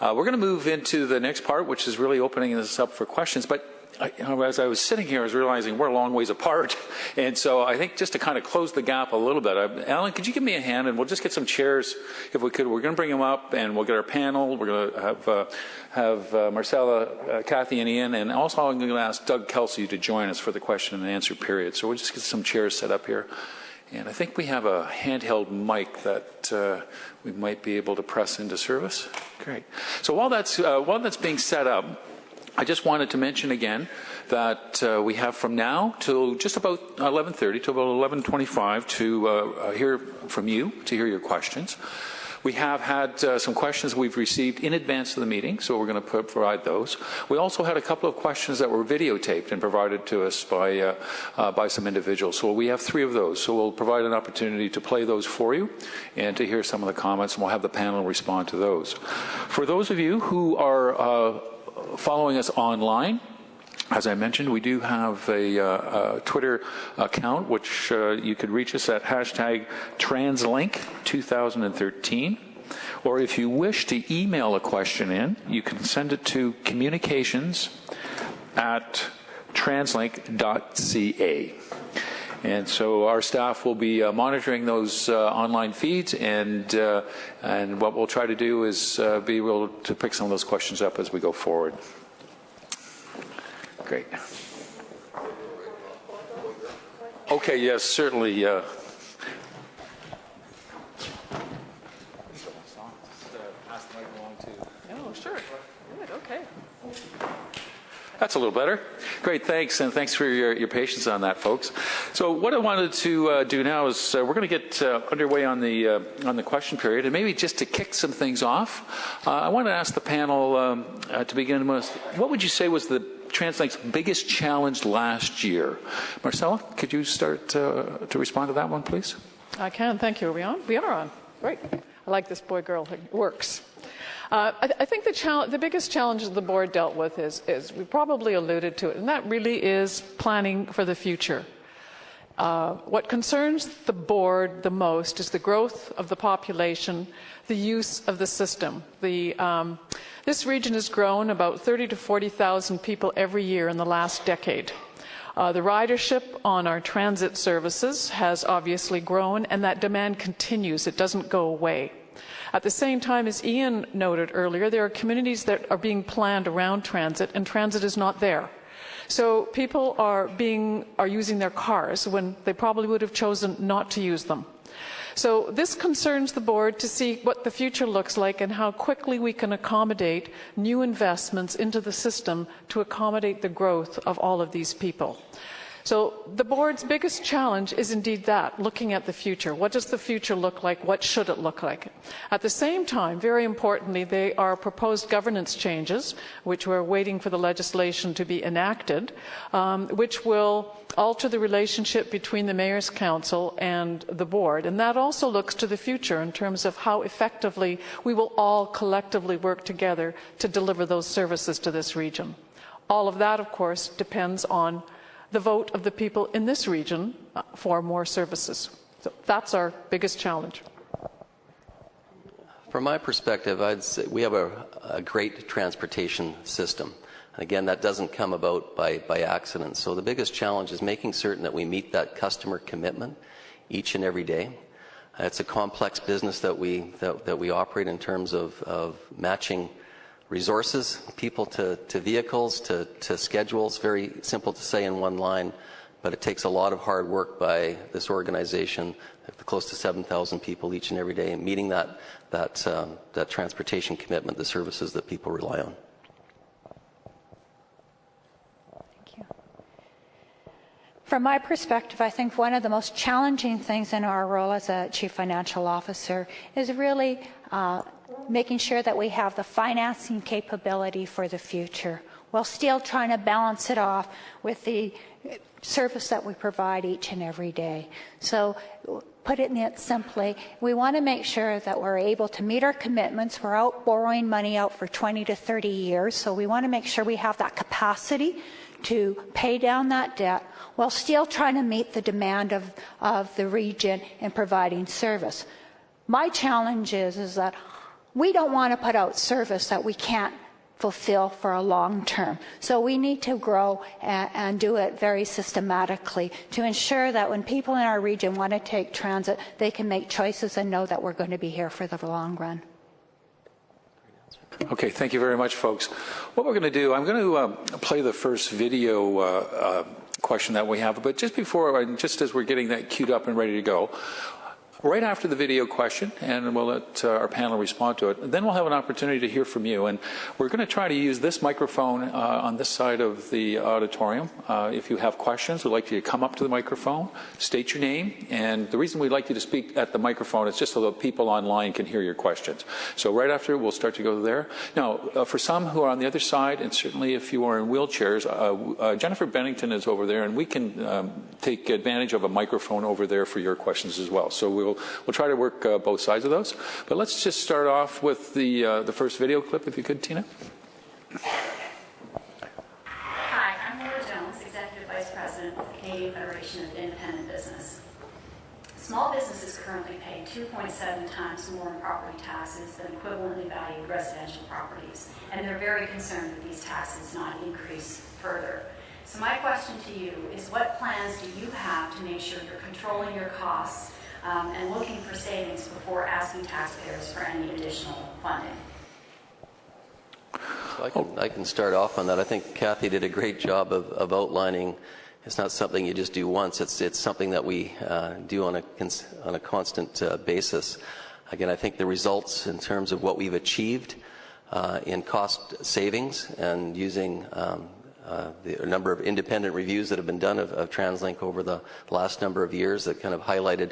We're going to move into the next part, which is really opening this up for questions. But as I was sitting here, I was realizing we're a long ways apart. And so I think just to kind of close the gap a little bit, Alan, could you give me a hand and we'll just get some chairs if we could. We're going to bring them up and we'll get our panel. We're going to have Marcella, Kathy, and Ian. And also I'm going to ask Doug Kelsey to join us for the question and answer period. So we'll just get some chairs set up here. And I think we have a handheld mic that we might be able to press into service. Great. So while that's being set up, I just wanted to mention again that we have from now till just about 11:30 to about 11:25 to hear from you, to hear your questions. We have had some questions we've received in advance of the meeting, so we're going to provide those. We also had a couple of questions that were videotaped and provided to us by some individuals. So we have 3 of those. So we'll provide an opportunity to play those for you and to hear some of the comments, and we'll have the panel respond to those. For those of you who are following us online, as I mentioned, we do have a Twitter account, which you could reach us at hashtag TransLink2013. Or if you wish to email a question in, you can send it to communications@translink.ca. And so our staff will be monitoring those online feeds, and what we'll try to do is be able to pick some of those questions up as we go forward. Great. Okay, yes, certainly. Pass the mic along to. Oh, sure. Good, okay. That's a little better. Great, thanks, and thanks for your patience on that, folks. So what I wanted to do now is we're going to get underway on the question period, and maybe just to kick some things off, I want to ask the panel to begin with, what would you say was the TransLink's biggest challenge last year? Marcella, could you start to respond to that one, please? I can, thank you. Are we on? We are on. Great. I like this boy-girl. It works. I think the biggest challenge the board dealt with is we probably alluded to it, and that really is planning for the future. What concerns the board the most is the growth of the population, the use of the system. This region has grown about 30,000 to 40,000 people every year in the last decade. The ridership on our transit services has obviously grown, and that demand continues. It doesn't go away. At the same time, as Ian noted earlier, there are communities that are being planned around transit, and transit is not there. So people are using their cars when they probably would have chosen not to use them. So this concerns the board to see what the future looks like and how quickly we can accommodate new investments into the system to accommodate the growth of all of these people. So the board's biggest challenge is indeed that, looking at the future. What does the future look like? What should it look like? At the same time, very importantly, they are proposed governance changes, which we're waiting for the legislation to be enacted, which will alter the relationship between the Mayor's Council and the board. And that also looks to the future in terms of how effectively we will all collectively work together to deliver those services to this region. All of that, of course, depends on the vote of the people in this region for more services. So that's our biggest challenge. From my perspective, I'd say we have a great transportation system. Again, that doesn't come about by accident. So the biggest challenge is making certain that we meet that customer commitment each and every day. It's a complex business that we operate in terms of matching resources, people to vehicles, to schedules. Very simple to say in one line, but it takes a lot of hard work by this organization, close to 7,000 people each and every day, and meeting that transportation commitment, the services that people rely on. From my perspective, I think one of the most challenging things in our role as a Chief Financial Officer is really making sure that we have the financing capability for the future, while still trying to balance it off with the service that we provide each and every day. So, putting it simply, we want to make sure that we're able to meet our commitments. We're out borrowing money out for 20 to 30 years, so we want to make sure we have that capacity to pay down that debt while still trying to meet the demand of the region in providing service. My challenge is that we don't want to put out service that we can't fulfill for a long term. So we need to grow and do it very systematically to ensure that when people in our region want to take transit, they can make choices and know that we're going to be here for the long run. Okay, thank you very much, folks. What we're going to do, I'm going to play the first video question that we have, but just before, just as we're getting that queued up and ready to go, right after the video question, and we'll let our panel respond to it. Then we'll have an opportunity to hear from you. And we're going to try to use this microphone on this side of the auditorium. If you have questions, we'd like you to come up to the microphone, state your name. And the reason we'd like you to speak at the microphone is just so that people online can hear your questions. So right after, we'll start to go there. Now, for some who are on the other side, and certainly if you are in wheelchairs, Jennifer Bennington is over there, and we can take advantage of a microphone over there for your questions as well. So we'll try to work both sides of those. But let's just start off with the first video clip, if you could, Tina. Hi, I'm Laura Jones, Executive Vice President of the Canadian Federation of Independent Business. Small businesses currently pay 2.7 times more in property taxes than equivalently valued residential properties, and they're very concerned that these taxes not increase further. So my question to you is, what plans do you have to make sure you're controlling your costs and looking for savings before asking taxpayers for any additional funding? So I can start off on that. I think Kathy did a great job of outlining. It's not something you just do once. It's something that we do on a constant basis. Again, I think the results in terms of what we've achieved in cost savings and using the number of independent reviews that have been done of TransLink over the last number of years that kind of highlighted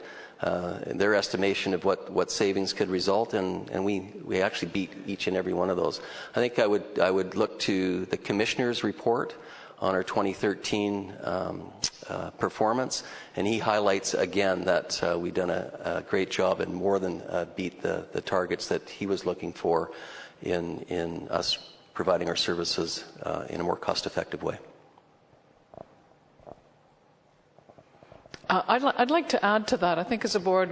their estimation of what savings could result, and we actually beat each and every one of those. I think I would look to the Commissioner's report on our 2013 performance, and he highlights again that we've done a great job and more than beat the targets that he was looking for in us providing our services in a more cost-effective way. I'd like to add to that. I think as a board,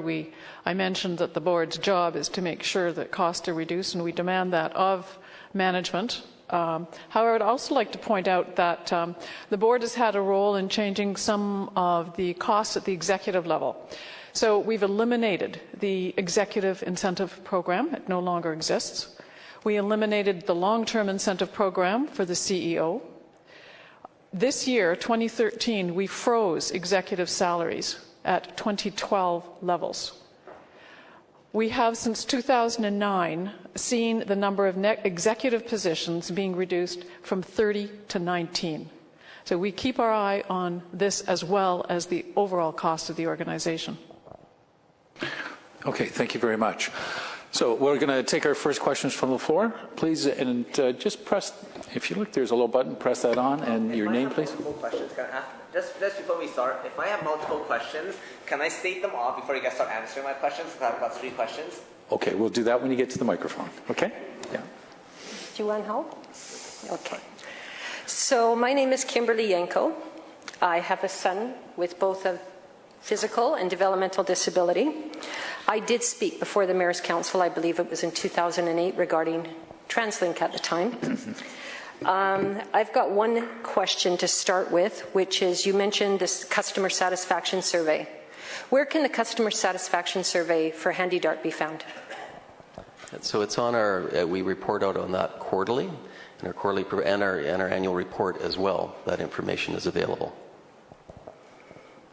I mentioned that the board's job is to make sure that costs are reduced, and we demand that of management. However, I'd also like to point out that the board has had a role in changing some of the costs at the executive level. So we've eliminated the executive incentive program. It no longer exists. We eliminated the long-term incentive program for the CEO. This year, 2013, we froze executive salaries at 2012 levels. We have, since 2009, seen the number of executive positions being reduced from 30 to 19. So we keep our eye on this as well as the overall cost of the organization. Okay, thank you very much. So we're going to take our first questions from the floor, please, and just press, if you look, there's a little button, press that on, and your name, please. Questions, just before we start, if I have multiple questions, can I state them all before you guys start answering my questions? Because I've got 3 questions. Okay, we'll do that when you get to the microphone, okay? Yeah. Do you want help? Okay. So my name is Kimberly Yanko. I have a son with both of physical and developmental disability. I did speak before the Mayor's Council, I believe it was in 2008, regarding TransLink at the time. I've got one question to start with, which is, you mentioned this customer satisfaction survey. Where can the customer satisfaction survey for HandyDart be found? So it's on our, we report out on that quarterly, and our quarterly and our annual report as well. That information is available.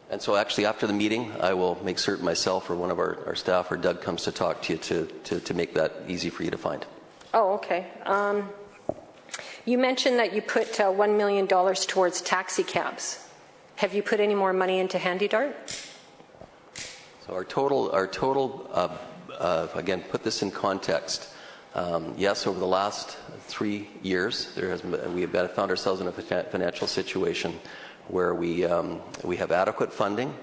And so actually after the meeting, I will make certain myself or one of our staff or Doug comes to talk to you to make that easy for you to find. Oh, okay. You mentioned that you put $1 million towards taxi cabs. Have you put any more money into HandyDart? So our total again, put this in context. Yes, over the last 3 years, we have found ourselves in a financial situation where we have adequate funding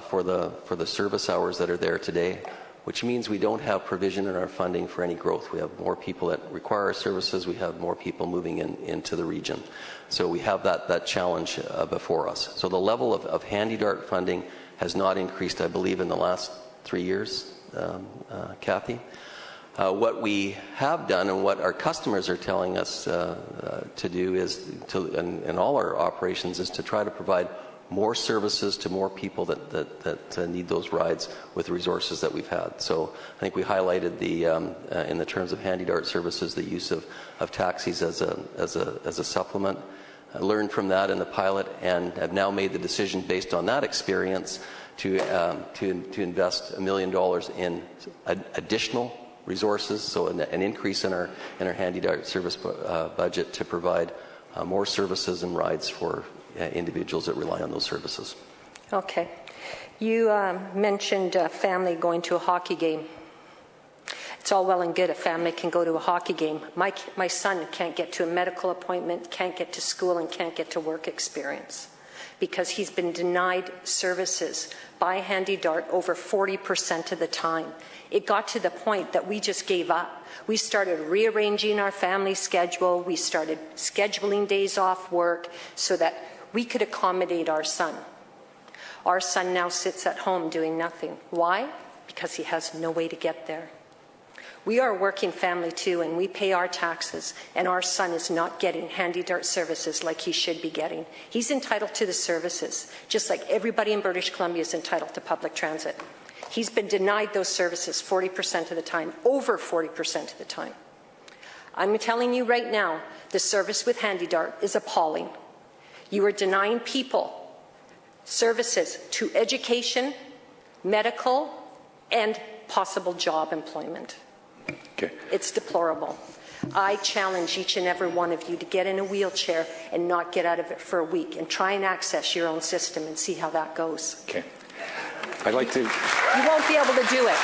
for the service hours that are there today, which means we don't have provision in our funding for any growth. We have more people that require our services. We have more people moving into the region. So we have that challenge before us. So the level of HandyDart funding has not increased, I believe, in the last 3 years, Kathy. What we have done and what our customers are telling us to do is, in all our operations, is to try to provide more services to more people that need those rides with the resources that we've had. So I think we highlighted in the terms of HandyDart services, the use of taxis as a supplement. I learned from that in the pilot and have now made the decision based on that experience to invest $1 million in additional resources, so an increase in our HandyDart service budget to provide more services and rides for individuals that rely on those services. Okay. You mentioned a family going to a hockey game. It's all well and good a family can go to a hockey game. My son can't get to a medical appointment, can't get to school, and can't get to work experience because he's been denied services by HandyDart over 40% of the time. It got to the point that we just gave up. We started rearranging our family schedule. We started scheduling days off work so that we could accommodate our son. Our son now sits at home doing nothing. Why? Because he has no way to get there. We are a working family too, and we pay our taxes, and our son is not getting HandyDart services like he should be getting. He's entitled to the services, just like everybody in British Columbia is entitled to public transit. He's been denied those services 40% of the time, over 40% of the time. I'm telling you right now, the service with HandyDart is appalling. You are denying people services to education, medical, and possible job employment. Okay. It's deplorable. I challenge each and every one of you to get in a wheelchair and not get out of it for a week and try and access your own system and see how that goes. Okay. I'd like to... You won't be able to do it.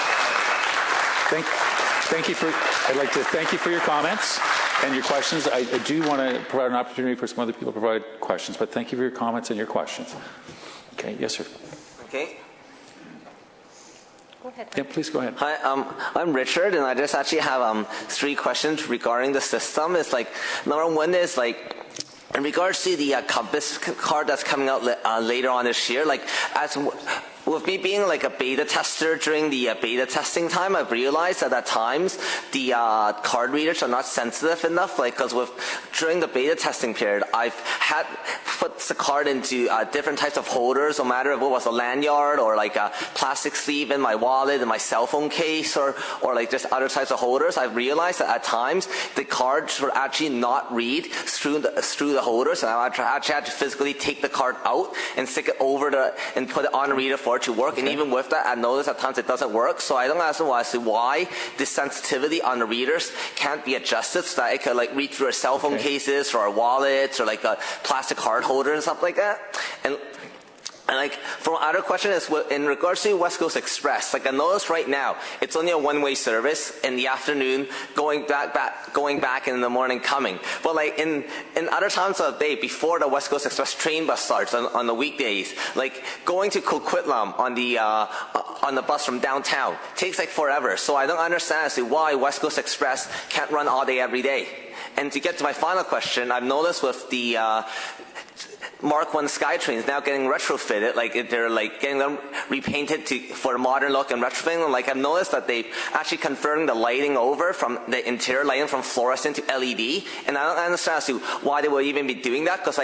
I'd like to thank you for your comments and your questions. I do want to provide an opportunity for some other people to provide questions, but thank you for your comments and your questions. Okay, yes, sir. Okay. Go ahead. Yeah, please go ahead. Hi, I'm Richard, and I just actually have 3 questions regarding the system. It's like, number one is like, in regards to the Compass card that's coming out later on this year, like with me being like a beta tester during the beta testing time, I've realized that at times the card readers are not sensitive enough. Like, because during the beta testing period, I've had put the card into different types of holders, no matter if it was a lanyard or like a plastic sleeve in my wallet, in my cell phone case, or like just other types of holders. I've realized that at times the cards were actually not read through the holders, and I actually had to physically take the card out and stick it over and put it on the reader for it to work. Okay. And even with that, I noticed at times it doesn't work. So I don't understand why the sensitivity on the readers can't be adjusted so that it could like read through our cell phone cases or our wallets or like a plastic card holder and stuff like that. And like, for my other question is, in regards to West Coast Express, like I noticed right now, it's only a one-way service in the afternoon, going back in the morning coming. But like in other times of the day, before the West Coast Express train bus starts on the weekdays, like going to Coquitlam on the bus from downtown takes like forever. So I don't understand as to why West Coast Express can't run all day every day. And to get to my final question, I've noticed with the Mark 1 SkyTrains now getting retrofitted, like they're like getting them repainted for a modern look and retrofitting. Like I've noticed that they've actually converting the lighting over from the interior lighting from fluorescent to LED, and I don't understand as to why they would even be doing that, because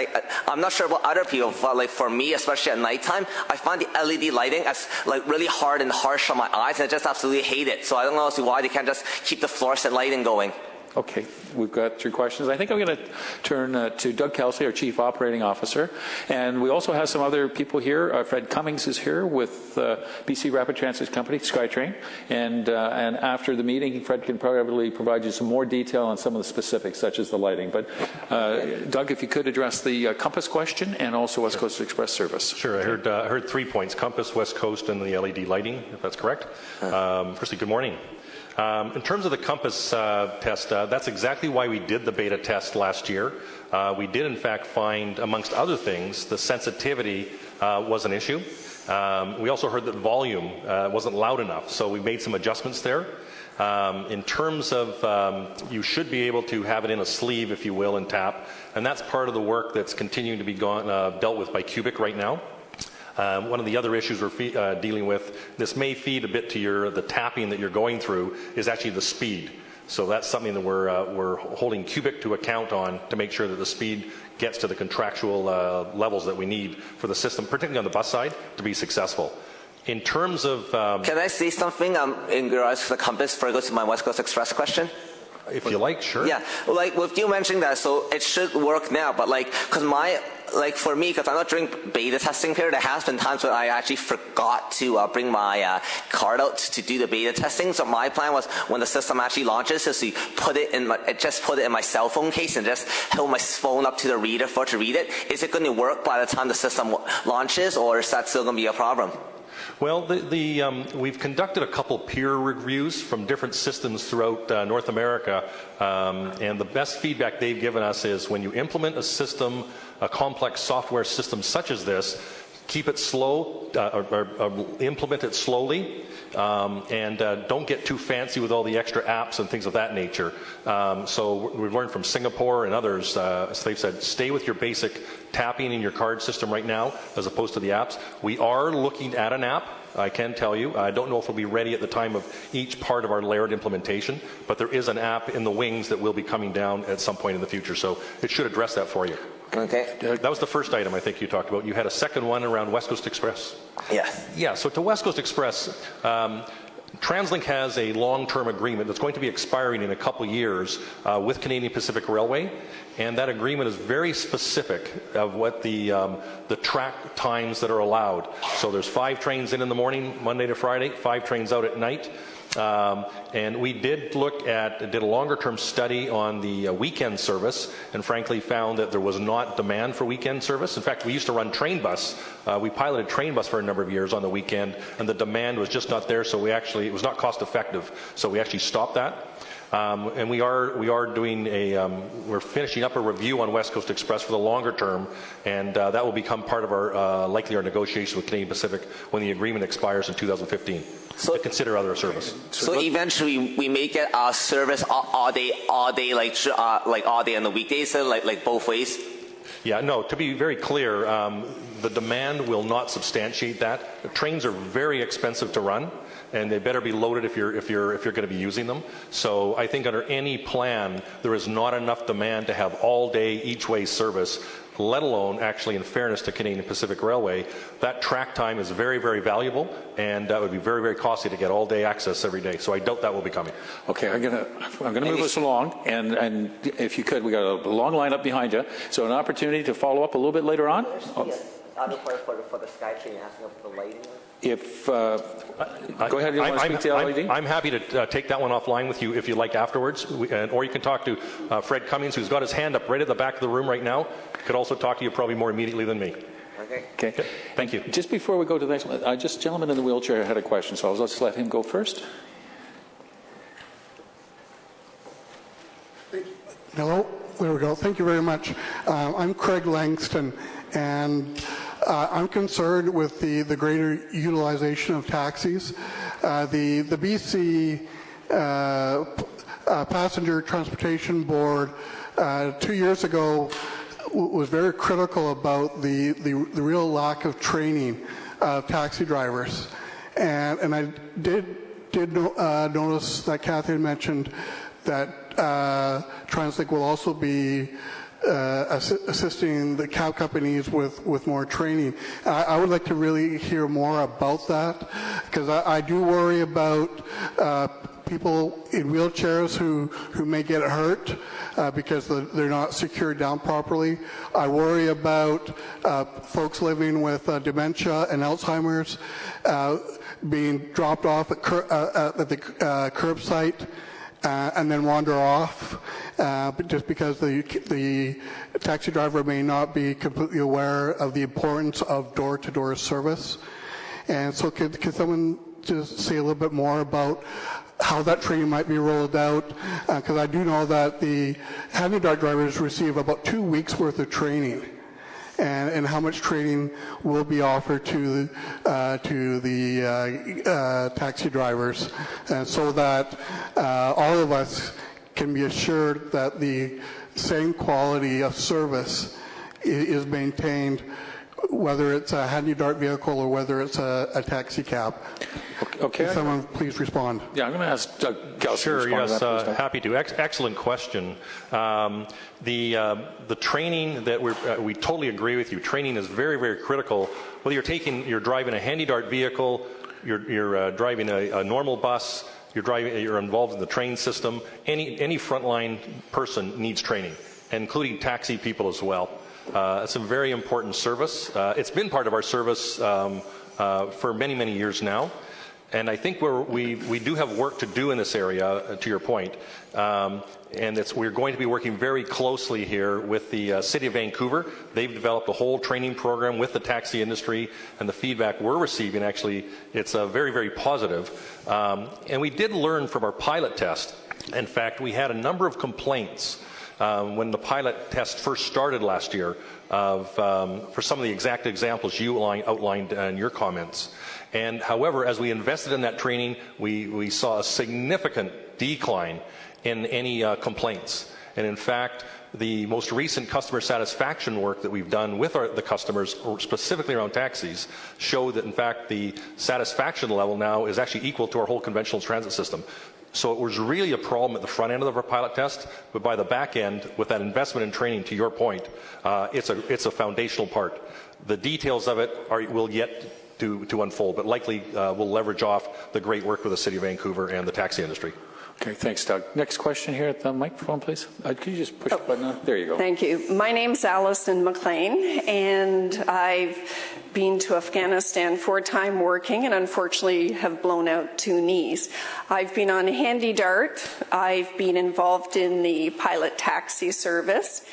I'm not sure about other people, but like for me, especially at nighttime, I find the LED lighting as like really hard and harsh on my eyes, and I just absolutely hate it. So I don't know as to why they can't just keep the fluorescent lighting going. Okay, we've got 3 questions. I think I'm going to turn to Doug Kelsey, our Chief Operating Officer. And we also have some other people here. Fred Cummings is here with BC Rapid Transit Company, SkyTrain. And after the meeting, Fred can probably provide you some more detail on some of the specifics, such as the lighting. But Doug, if you could address the Compass question and also West Coast Express service. Sure, I heard 3 points, Compass, West Coast, and the LED lighting, if that's correct. Firstly, good morning. In terms of the Compass test, that's exactly why we did the beta test last year. We did, in fact, find, amongst other things, the sensitivity was an issue. We also heard that volume wasn't loud enough, so we made some adjustments there. In terms of, you should be able to have it in a sleeve, if you will, and tap, and that's part of the work that's continuing to be dealt with by Cubic right now. One of the other issues we're dealing with, this may feed a bit to the tapping that you're going through, is actually the speed. So that's something that we're holding Cubic to account on to make sure that the speed gets to the contractual levels that we need for the system, particularly on the bus side, to be successful. In terms of... Can I say something in regards to the Compass before I go to my West Coast Express question? If you like, sure. Yeah, well, like with you mentioning that, so it should work now, but like, for me, because I'm not doing beta testing here, there has been times where I actually forgot to bring my card out to do the beta testing. So my plan was when the system actually launches, is to put it in my cell phone case and just hold my phone up to the reader to read it. Is it going to work by the time the system launches, or is that still going to be a problem? Well, we've conducted a couple peer reviews from different systems throughout North America, and the best feedback they've given us is when you implement a system, a complex software system such as this, keep it slow, or implement it slowly, and don't get too fancy with all the extra apps and things of that nature. So we've learned from Singapore and others, as they've said, stay with your basic tapping in your card system right now as opposed to the apps. We are looking at an app, I can tell you. I don't know if it'll be ready at the time of each part of our layered implementation, but there is an app in the wings that will be coming down at some point in the future, so it should address that for you. Okay. That was the first item I think you talked about. You had a second one around West Coast Express. Yeah. Yeah, so to West Coast Express, TransLink has a long-term agreement that's going to be expiring in a couple years with Canadian Pacific Railway, and that agreement is very specific of what the track times that are allowed. So there's 5 trains in the morning, Monday to Friday, 5 trains out at night. And we did did a longer-term study on the weekend service, and frankly found that there was not demand for weekend service. In fact, we used to run train bus. We piloted train bus for a number of years on the weekend, and the demand was just not there. So it was not cost-effective. So we actually stopped that. And we are doing we're finishing up a review on West Coast Express for the longer term, and that will become part of our likely our negotiation with Canadian Pacific when the agreement expires in 2015. So to consider other service. So eventually we make it our service all day, like all day on the weekdays, like both ways. Yeah, no. To be very clear, the demand will not substantiate that. The trains are very expensive to run, and they better be loaded if you're going to be using them. So I think under any plan, there is not enough demand to have all day each way service, let alone actually, in fairness to Canadian Pacific Railway, that track time is very, very valuable, and that would be very, very costly to get all day access every day. So I doubt that will be coming. Okay, I'm gonna move us along, and if you could, we got a long line up behind you, so an opportunity to follow up a little bit later on. Other part for the SkyTrain asking for the lighting. Go ahead, you want to speak to LED? I'm happy to take that one offline with you if you like afterwards, or you can talk to Fred Cummings, who's got his hand up right at the back of the room right now. Could also talk to you probably more immediately than me. Okay. Thank you. Just before we go to the next one, gentleman in the wheelchair had a question, so I'll just let him go first. Hello, there we go. Thank you very much. I'm Craig Langston, and I'm concerned with the greater utilization of taxis. The BC Passenger Transportation Board 2 years ago was very critical about the real lack of training of taxi drivers. And I did notice that Kathy had mentioned that TransLink will also be assisting the cab companies with more training. I would like to really hear more about that, because I do worry about people in wheelchairs who may get hurt because they're not secured down properly. I worry about folks living with dementia and Alzheimer's being dropped off at the curbside and then wander off, just because the taxi driver may not be completely aware of the importance of door-to-door service. And so could someone just say a little bit more about how that training might be rolled out? Because I do know that the handy-dart drivers receive about 2 weeks worth of training. And how much training will be offered to the taxi drivers, and so that all of us can be assured that the same quality of service is maintained, whether it's a handy-dart vehicle or whether it's a taxi cab. Okay. Can someone please respond? Yeah, I'm going to ask Doug Gauss to Sure, respond yes, to that. Please, happy to. Excellent question. The training that we totally agree with you. Training is very, very critical. Whether you're driving a handy-dart vehicle, you're driving a normal bus, you're involved in the train system, any frontline person needs training, including taxi people as well. It's a very important service. It's been part of our service for many, many years now. And I think we do have work to do in this area, to your point. And we're going to be working very closely here with the City of Vancouver. They've developed a whole training program with the taxi industry, and the feedback we're receiving, actually, it's very, very positive. And we did learn from our pilot test. In fact, we had a number of complaints when the pilot test first started last year for some of the exact examples you outlined in your comments. And however, as we invested in that training, we saw a significant decline in any complaints. And in fact, the most recent customer satisfaction work that we've done with the customers, specifically around taxis, show that in fact the satisfaction level now is actually equal to our whole conventional transit system. So it was really a problem at the front end of our pilot test, but by the back end, with that investment in training, to your point, it's a foundational part. The details of it will yet to unfold, but likely we'll leverage off the great work with the City of Vancouver and the taxi industry. Okay, thanks, Doug. Next question here at the microphone, please. Could you just push the button on? There you go. Thank you. My name's Allison McLean, and I've been to Afghanistan for a time working, and unfortunately have blown out 2 knees. I've been on handy-dart. I've been involved in the pilot taxi service,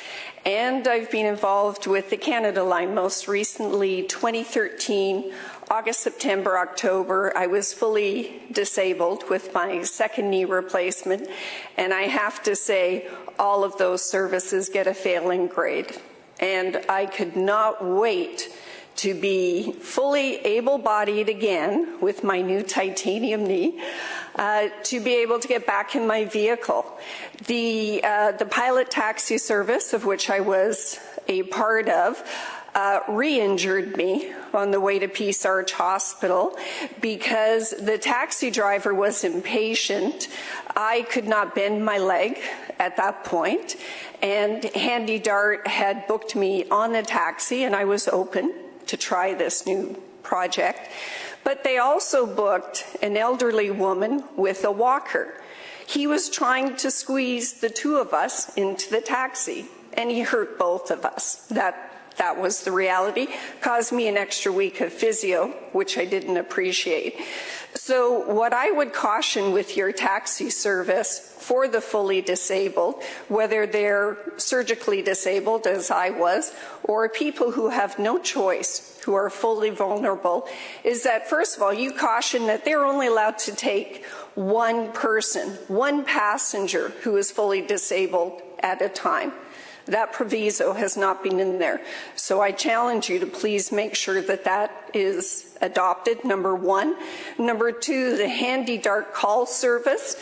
and I've been involved with the Canada Line. Most recently, 2013, August, September, October, I was fully disabled with my second knee replacement, and I have to say all of those services get a failing grade. And I could not wait to be fully able-bodied again with my new titanium knee, to be able to get back in my vehicle. The pilot taxi service, of which I was a part of, re-injured me on the way to Peace Arch Hospital because the taxi driver was impatient. I could not bend my leg at that point, and handy-dart had booked me on the taxi, and I was open to try this new project. But they also booked an elderly woman with a walker. He was trying to squeeze the 2 of us into the taxi, and he hurt both of us. That was the reality. Caused me an extra week of physio, which I didn't appreciate. So what I would caution with your taxi service for the fully disabled, whether they're surgically disabled, as I was, or people who have no choice, who are fully vulnerable, is that, first of all, you caution that they're only allowed to take 1 person, 1 passenger who is fully disabled at a time. That proviso has not been in there. So I challenge you to please make sure that that is adopted, number 1. Number 2, the handy-dart call service.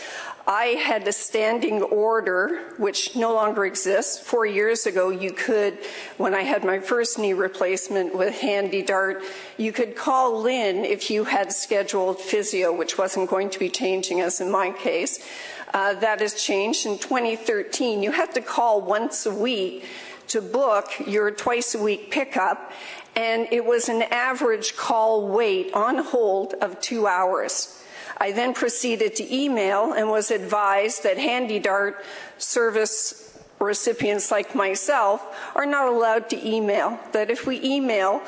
I had a standing order, which no longer exists. 4 years ago, you could, when I had my first knee replacement with Handy Dart, you could call in if you had scheduled physio, which wasn't going to be changing as in my case. That has changed. In 2013, you had to call once a week to book your twice-a-week pickup, and it was an average call wait on hold of 2 hours. I then proceeded to email and was advised that Handy Dart service recipients like myself are not allowed to email, that if we email,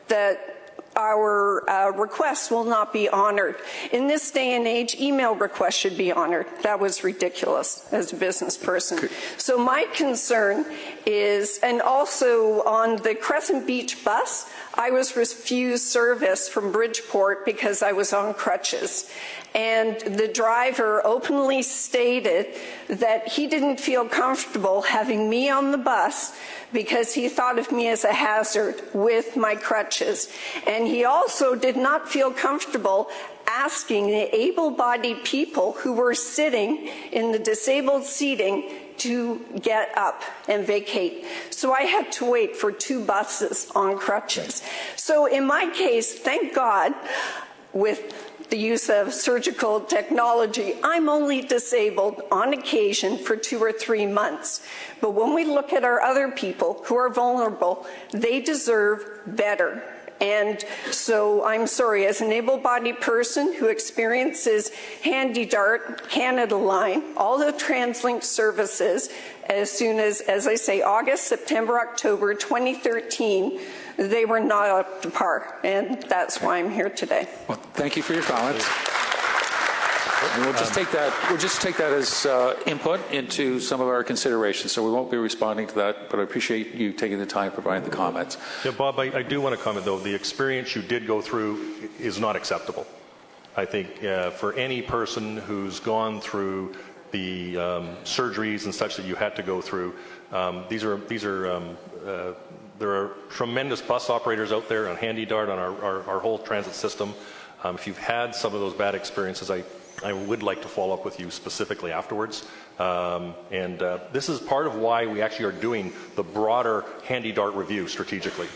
that our requests will not be honored. In this day and age, email requests should be honored. That was ridiculous as a business person. So my concern is, and also on the Crescent Beach bus, I was refused service from Bridgeport because I was on crutches. And the driver openly stated that he didn't feel comfortable having me on the bus because he thought of me as a hazard with my crutches. And he also did not feel comfortable asking the able-bodied people who were sitting in the disabled seating to get up and vacate. So I had to wait for 2 buses on crutches. So in my case, thank God, with the use of surgical technology, I'm only disabled on occasion for 2 or 3 months. But when we look at our other people who are vulnerable, they deserve better. And so I'm sorry, as an able-bodied person who experiences Handy Dart, Canada Line, all the TransLink services, as soon as I say, August, September, October 2013, they were not up to par, and that's why I'm here today. Well, thank you for your comments. And we'll just take that as input into some of our considerations, so we won't be responding to that, but I appreciate you taking the time providing the comments. Yeah, Bob, I do want to comment, though. The experience you did go through is not acceptable. I think for any person who's gone through the surgeries and such that you had to go through, there are tremendous bus operators out there on Handy Dart, on our whole transit system. If you've had some of those bad experiences, I would like to follow up with you specifically afterwards. This is part of why we actually are doing the broader Handy Dart review strategically.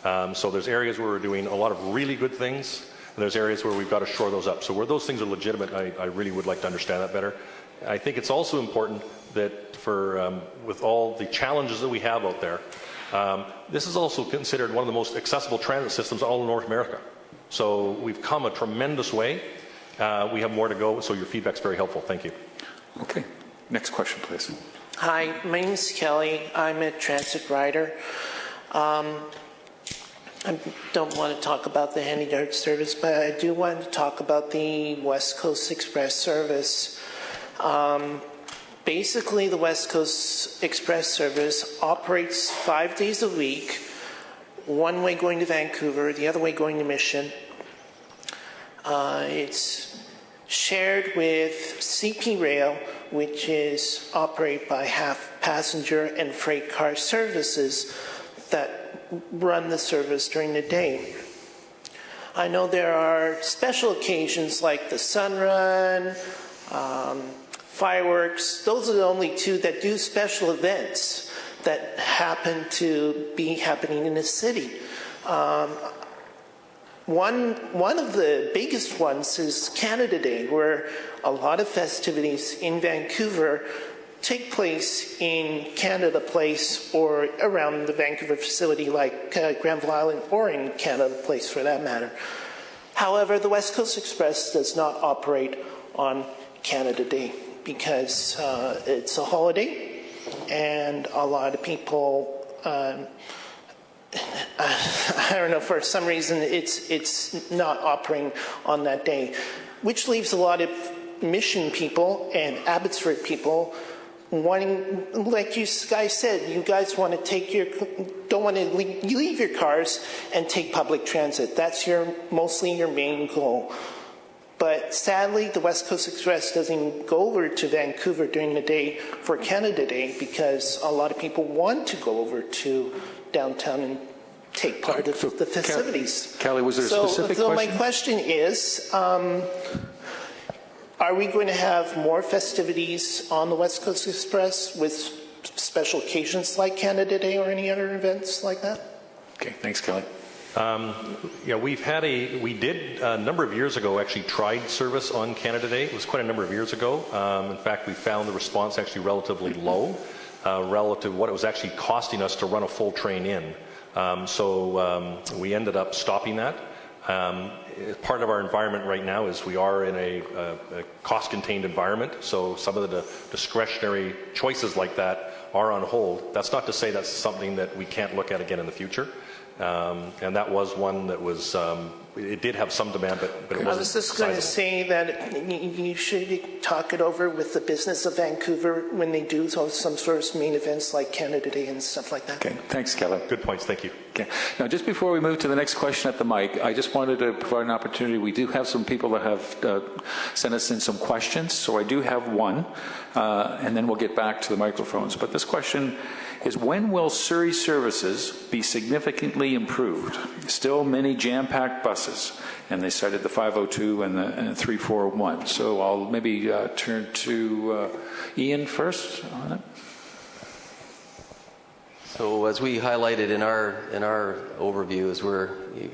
So there's areas where we're doing a lot of really good things, and there's areas where we've got to shore those up. So where those things are legitimate, I really would like to understand that better. I think it's also important that with all the challenges that we have out there, this is also considered one of the most accessible transit systems all in North America. So we've come a tremendous way. We have more to go, so your feedback's very helpful. Thank you. Okay. Next question, please. Hi, my name is Kelly. I'm a transit rider. I don't want to talk about the Handy Dart service, but I do want to talk about the West Coast Express service. Basically, the West Coast Express service operates 5 days a week, one way going to Vancouver, the other way going to Mission. It's shared with CP Rail, which is operated by half passenger and freight car services that run the service during the day. I know there are special occasions like the Sun Run, fireworks. Those are the only 2 that do special events that happen to be happening in the city. One of the biggest ones is Canada Day, where a lot of festivities in Vancouver take place in Canada Place or around the Vancouver facility like Granville Island, or in Canada Place for that matter. However, the West Coast Express does not operate on Canada Day because it's a holiday and a lot of people I don't know, for some reason it's not operating on that day, which leaves a lot of Mission people and Abbotsford people wanting, like you guys said, you guys want to don't want to leave your cars and take public transit. That's mostly your main goal. But sadly, the West Coast Express doesn't go over to Vancouver during the day for Canada Day because a lot of people want to go over to downtown and take part of the festivities. Kelly, was there a specific question? So my question is, Are we going to have more festivities on the West Coast Express with special occasions like Canada Day or any other events like that? Okay, thanks, Kelly. Yeah, we did a number of years ago actually tried service on Canada Day. It was quite a number of years ago. In fact, we found the response actually relatively low relative to what it was actually costing us to run a full train in. So we ended up stopping that. Part of our environment right now is we are in a cost-contained environment, so some of the discretionary choices like that are on hold. That's not to say that's something that we can't look at again in the future. And that was one that was, it did have some demand, but it wasn't. I was just going to say that you should talk it over with the business of Vancouver when they do some sort of main events like Canada Day and stuff like that. Okay, thanks, Kelly. Good points, thank you. Okay. Now, just before we move to the next question at the mic, I just wanted to provide an opportunity. We do have some people that have sent us in some questions, so I do have one, and then we'll get back to the microphones. But this question is, when will Surrey services be significantly improved? Still many jam-packed buses, and they cited the 502 and the 341. So I'll maybe turn to Ian first on it. So as we highlighted in our overview, is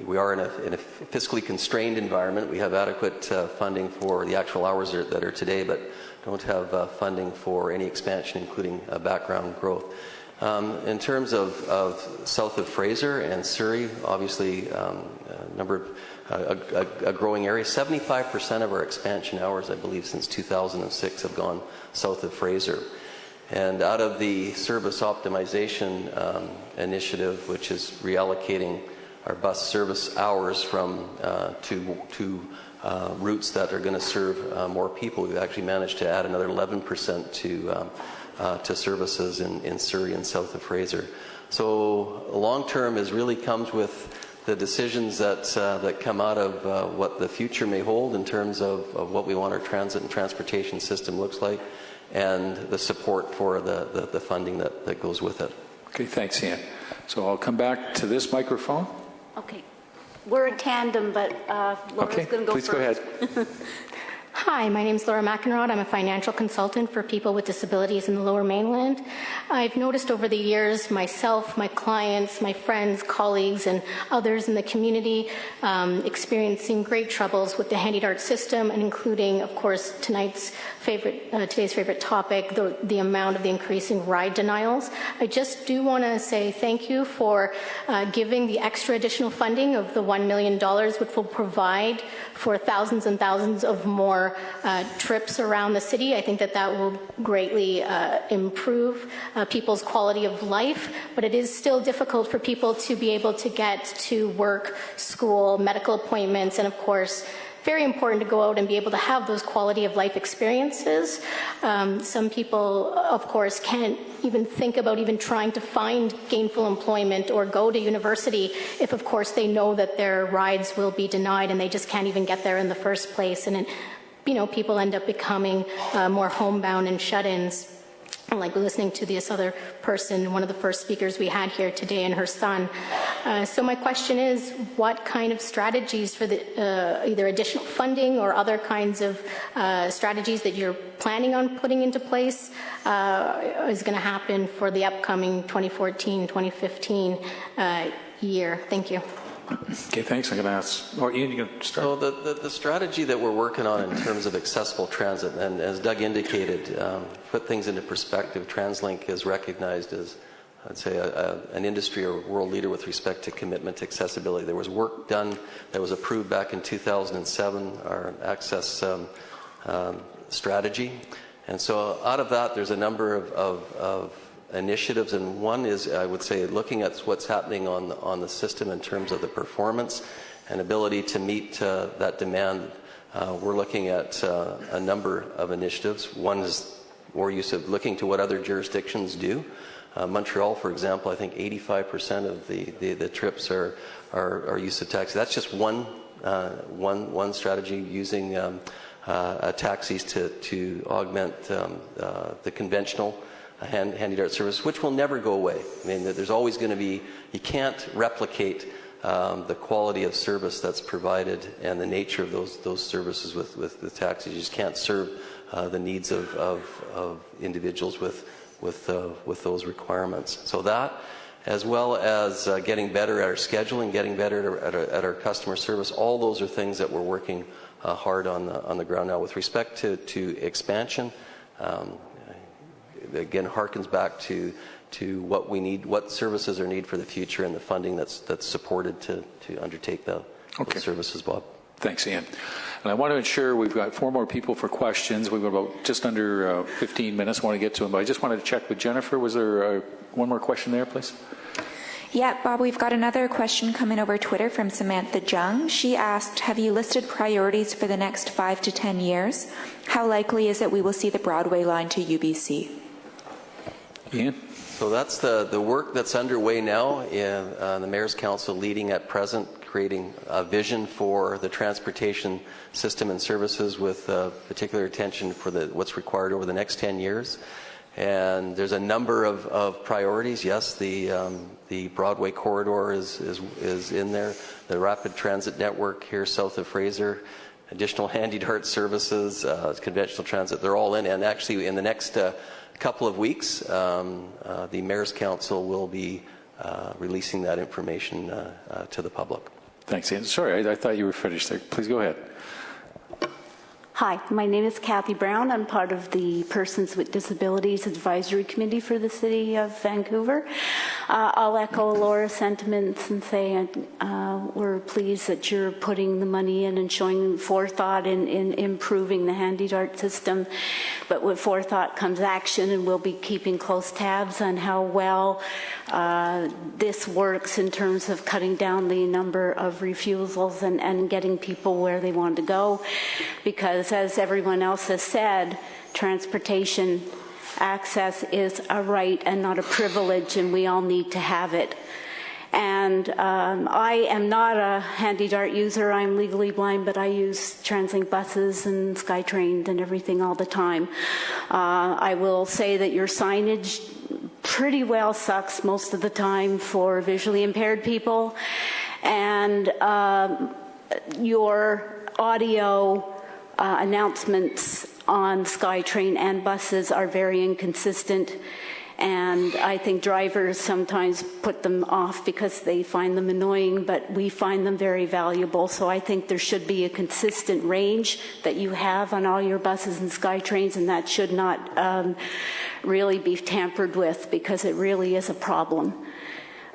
we are in a fiscally constrained environment. We have adequate funding for the actual hours that are today, but don't have funding for any expansion, including background growth. In terms of south of Fraser and Surrey, obviously a growing area. 75% of our expansion hours, I believe, since 2006 have gone south of Fraser. And out of the service optimization initiative, which is reallocating our bus service hours from to routes that are going to serve more people, we've actually managed to add another 11% to services in Surrey and south of Fraser. So long term really comes with the decisions that come out of what the future may hold in terms of what we want our transit and transportation system looks like, and the support for the funding that goes with it. Okay, thanks, Ian. So I'll come back to this microphone. Okay. We're a tandem, but Laura's going to go please first. Go ahead. Hi, my name is Laura McEnrod. I'm a financial consultant for people with disabilities in the Lower Mainland. I've noticed over the years myself, my clients, my friends, colleagues, and others in the community experiencing great troubles with the handy-dart system, and including, of course, today's favorite topic, the amount of the increasing ride denials. I just do want to say thank you for giving the extra additional funding of the $1 million, which will provide for thousands and thousands of more trips around the city. I think that will greatly improve people's quality of life, but it is still difficult for people to be able to get to work, school, medical appointments, and of course, very important to go out and be able to have those quality of life experiences. Some people, of course, can't even think about even trying to find gainful employment or go to university if, of course, they know that their rides will be denied and they just can't even get there in the first place. And people end up becoming more homebound and shut-ins. Like listening to this other person, one of the first speakers we had here today, and her son. So my question is, what kind of strategies for the either additional funding or other kinds of strategies that you're planning on putting into place is going to happen for the upcoming 2014-2015 year? Thank you. Okay, thanks. I'm going to ask, or Ian, you can start. So the strategy that we're working on in terms of accessible transit, and as Doug indicated, put things into perspective, TransLink is recognized as, I'd say, an industry or world leader with respect to commitment to accessibility. There was work done that was approved back in 2007, our access strategy. And so out of that, there's a number of initiatives, and one is, I would say, looking at what's happening on the system in terms of the performance and ability to meet that demand. We're looking at a number of initiatives. One is more use of looking to what other jurisdictions do. Montreal, for example, I think 85% of the trips are use of taxi. That's just one strategy, using taxis to augment the conventional handy-dart service, which will never go away. I mean, there's always going to be, you can't replicate the quality of service that's provided and the nature of those services with the taxis. You just can't serve the needs of individuals with those requirements. So that, as well as getting better at our scheduling, getting better at our customer service, all those are things that we're working hard on the ground now. With respect to expansion, again, harkens back to what we need, what services are needed for the future, and the funding that's supported to undertake those services, Bob. Thanks, Ian. And I want to ensure we've got 4 more people for questions. We've got about just under 15 minutes. I want to get to them, but I just wanted to check with Jennifer. Was there one more question there, please? Yeah, Bob, we've got another question coming over Twitter from Samantha Jung. She asked, have you listed priorities for the next 5 to 10 years? How likely is it we will see the Broadway line to UBC? Ian? So that's the work that's underway now in the Mayor's Council, leading at present, creating a vision for the transportation system and services with particular attention for what's required over the next 10 years. And there's a number of priorities. Yes, the Broadway corridor is in there. The rapid transit network here south of Fraser, additional handy dart services, conventional transit, they're all in. And actually in the next couple of weeks, the Mayor's Council will be releasing that information to the public. Thanks, Ian. Sorry, I thought you were finished there. Please go ahead. Hi, my name is Kathy Brown. I'm part of the Persons with Disabilities Advisory Committee for the City of Vancouver. I'll echo Laura's sentiments and say we're pleased that you're putting the money in and showing forethought in improving the handy dart system. But with forethought comes action, and we'll be keeping close tabs on how well this works in terms of cutting down the number of refusals and getting people where they want to go. Because as everyone else has said, transportation access is a right and not a privilege, and we all need to have it. And I am not a handy dart user. I'm legally blind, but I use TransLink buses and SkyTrain and everything all the time. I will say that your signage pretty well sucks most of the time for visually impaired people, and your audio announcements on SkyTrain and buses are very inconsistent, and I think drivers sometimes put them off because they find them annoying, but we find them very valuable. So I think there should be a consistent range that you have on all your buses and SkyTrains, and that should not really be tampered with, because it really is a problem.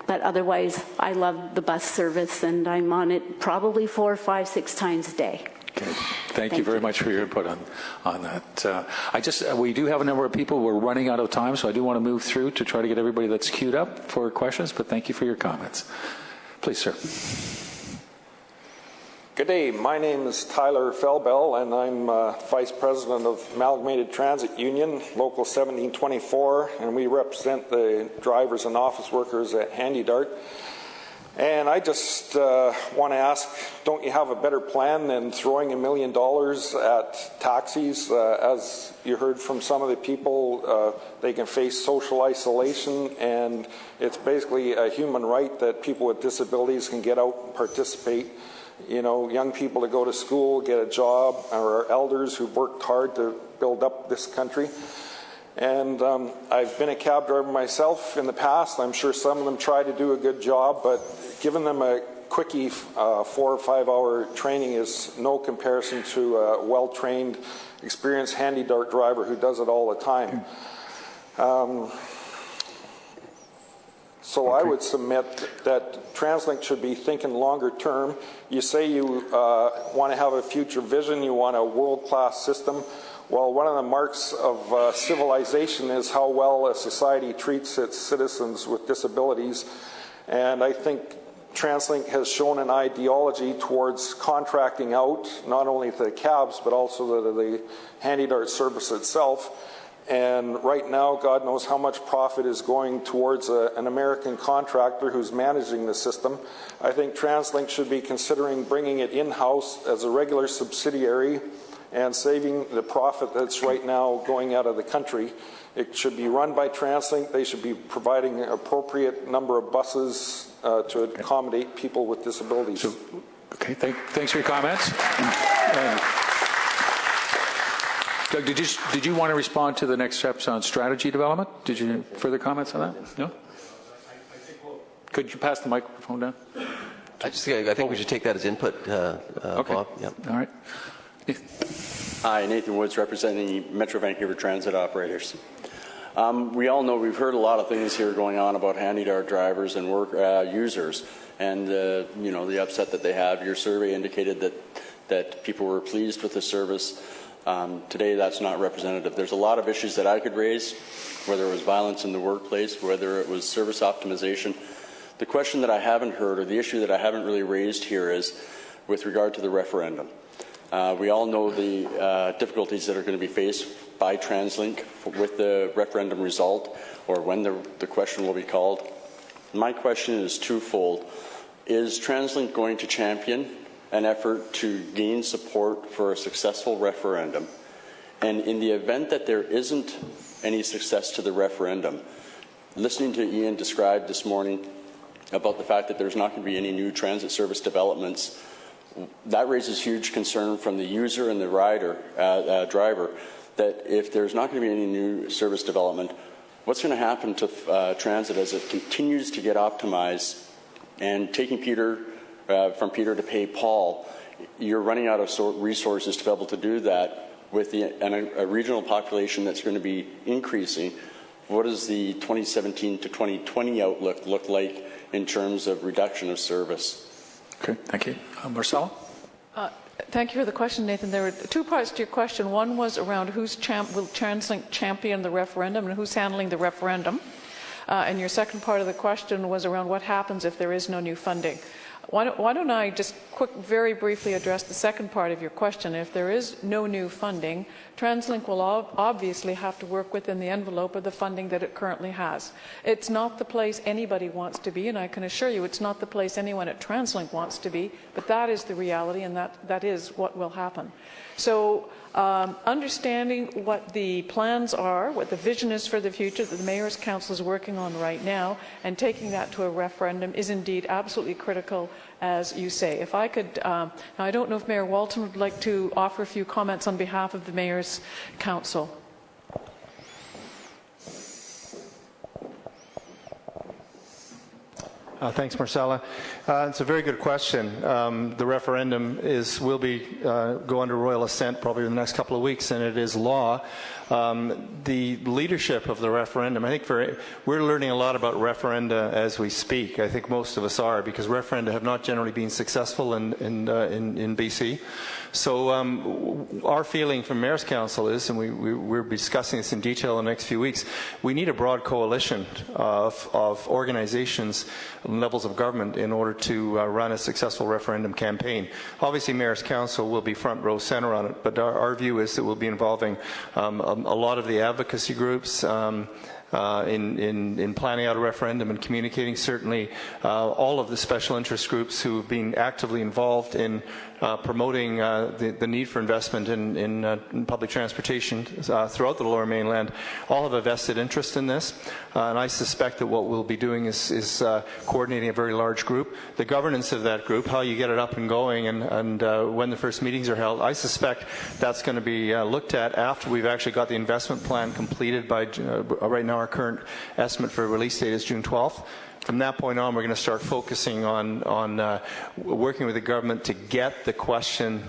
But otherwise, I love the bus service, and I'm on it probably 4, 5, 6 times a day. Okay. Thank you very much for your input on that. We do have a number of people. We're running out of time, so I do want to move through to try to get everybody that's queued up for questions, but thank you for your comments. Please, sir. Good day. My name is Tyler Felbell, and I'm Vice President of Amalgamated Transit Union, Local 1724, and we represent the drivers and office workers at Handy Dart. And I just want to ask, don't you have a better plan than throwing $1 million at taxis? As you heard from some of the people, they can face social isolation, and it's basically a human right that people with disabilities can get out and participate. You know, young people to go to school, get a job, or our elders who've worked hard to build up this country. And I've been a cab driver myself in the past. I'm sure some of them try to do a good job, but giving them a quickie 4 or 5 hour training is no comparison to a well-trained, experienced handy dart driver who does it all the time. So I would submit that TransLink should be thinking longer term. You say you want to have a future vision, you want a world-class system. Well, one of the marks of civilization is how well a society treats its citizens with disabilities. And I think TransLink has shown an ideology towards contracting out not only to the cabs but also to the handy dart service itself. And right now, God knows how much profit is going towards an American contractor who's managing the system. I think TransLink should be considering bringing it in-house as a regular subsidiary and saving the profit that's right now going out of the country. It should be run by TransLink. They should be providing an appropriate number of buses to accommodate people with disabilities. So, okay, thanks for your comments. Doug, did you want to respond to the next steps on strategy development? Did you further comments on that? No? Could you pass the microphone down? I think we should take that as input, okay. Bob. Yep. All right. Hi, Nathan Woods representing Metro Vancouver Transit Operators. We all know, we've heard a lot of things here going on about handy-dart drivers and work users, and you know, the upset that they have. Your survey indicated that people were pleased with the service. Today, that's not representative. There's a lot of issues that I could raise, whether it was violence in the workplace, whether it was service optimization. The question that I haven't heard, or the issue that I haven't really raised here, is with regard to the referendum. We all know the difficulties that are going to be faced by TransLink with the referendum result, or when the question will be called. My question is twofold. Is TransLink going to champion an effort to gain support for a successful referendum? And in the event that there isn't any success to the referendum, listening to Ian describe this morning about the fact that there's not going to be any new transit service developments, that raises huge concern from the user and the driver, that if there's not going to be any new service development, what's going to happen to transit as it continues to get optimized? And taking from Peter to pay Paul, you're running out of resources to be able to do that with a regional population that's going to be increasing. What does the 2017 to 2020 outlook look like in terms of reduction of service? Okay, thank you. Marcella? Thank you for the question, Nathan. There were two parts to your question. One was around will TransLink champion the referendum and who's handling the referendum. And your second part of the question was around what happens if there is no new funding. Why don't I just very briefly address the second part of your question. If there is no new funding, TransLink will obviously have to work within the envelope of the funding that it currently has. It's not the place anybody wants to be, and I can assure you it's not the place anyone at TransLink wants to be, but that is the reality, and that is what will happen. So understanding what the plans are, what the vision is for the future that the Mayor's Council is working on right now, and taking that to a referendum is indeed absolutely critical, as you say. If I could, now I don't know if Mayor Walton would like to offer a few comments on behalf of the Mayor's Council. Thanks, Marcella. It's a very good question. The referendum will go under royal assent probably in the next couple of weeks, and it is law. The leadership of the referendum, I think we're learning a lot about referenda as we speak. I think most of us are, because referenda have not generally been successful in BC. So our feeling from Mayor's Council is, and we'll be discussing this in detail in the next few weeks, we need a broad coalition of organizations and levels of government in order to run a successful referendum campaign. Obviously, Mayor's Council will be front row center on it, but our view is that we'll be involving a lot of the advocacy groups in planning out a referendum and communicating, certainly all of the special interest groups who have been actively involved in promoting the need for investment in public transportation throughout the Lower Mainland, all have a vested interest in this. And I suspect that what we'll be doing is coordinating a very large group. The governance of that group, how you get it up and going, and when the first meetings are held, I suspect that's going to be looked at after we've actually got the investment plan completed by, right now our current estimate for release date is June 12th. From that point on, we're going to start focusing on working with the government to get the question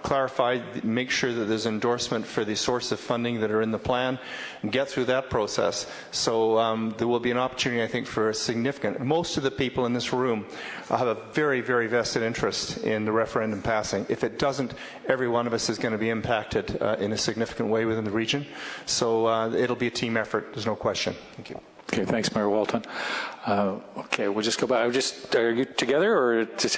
clarified, make sure that there's endorsement for the source of funding that are in the plan, and get through that process. So there will be an opportunity, I think, for a significant, most of the people in this room have a very, very vested interest in the referendum passing. If it doesn't, every one of us is going to be impacted in a significant way within the region. So it'll be a team effort, there's no question. Thank you. Okay, thanks, Mayor Walton. Okay, we'll just go back. Are you together or just?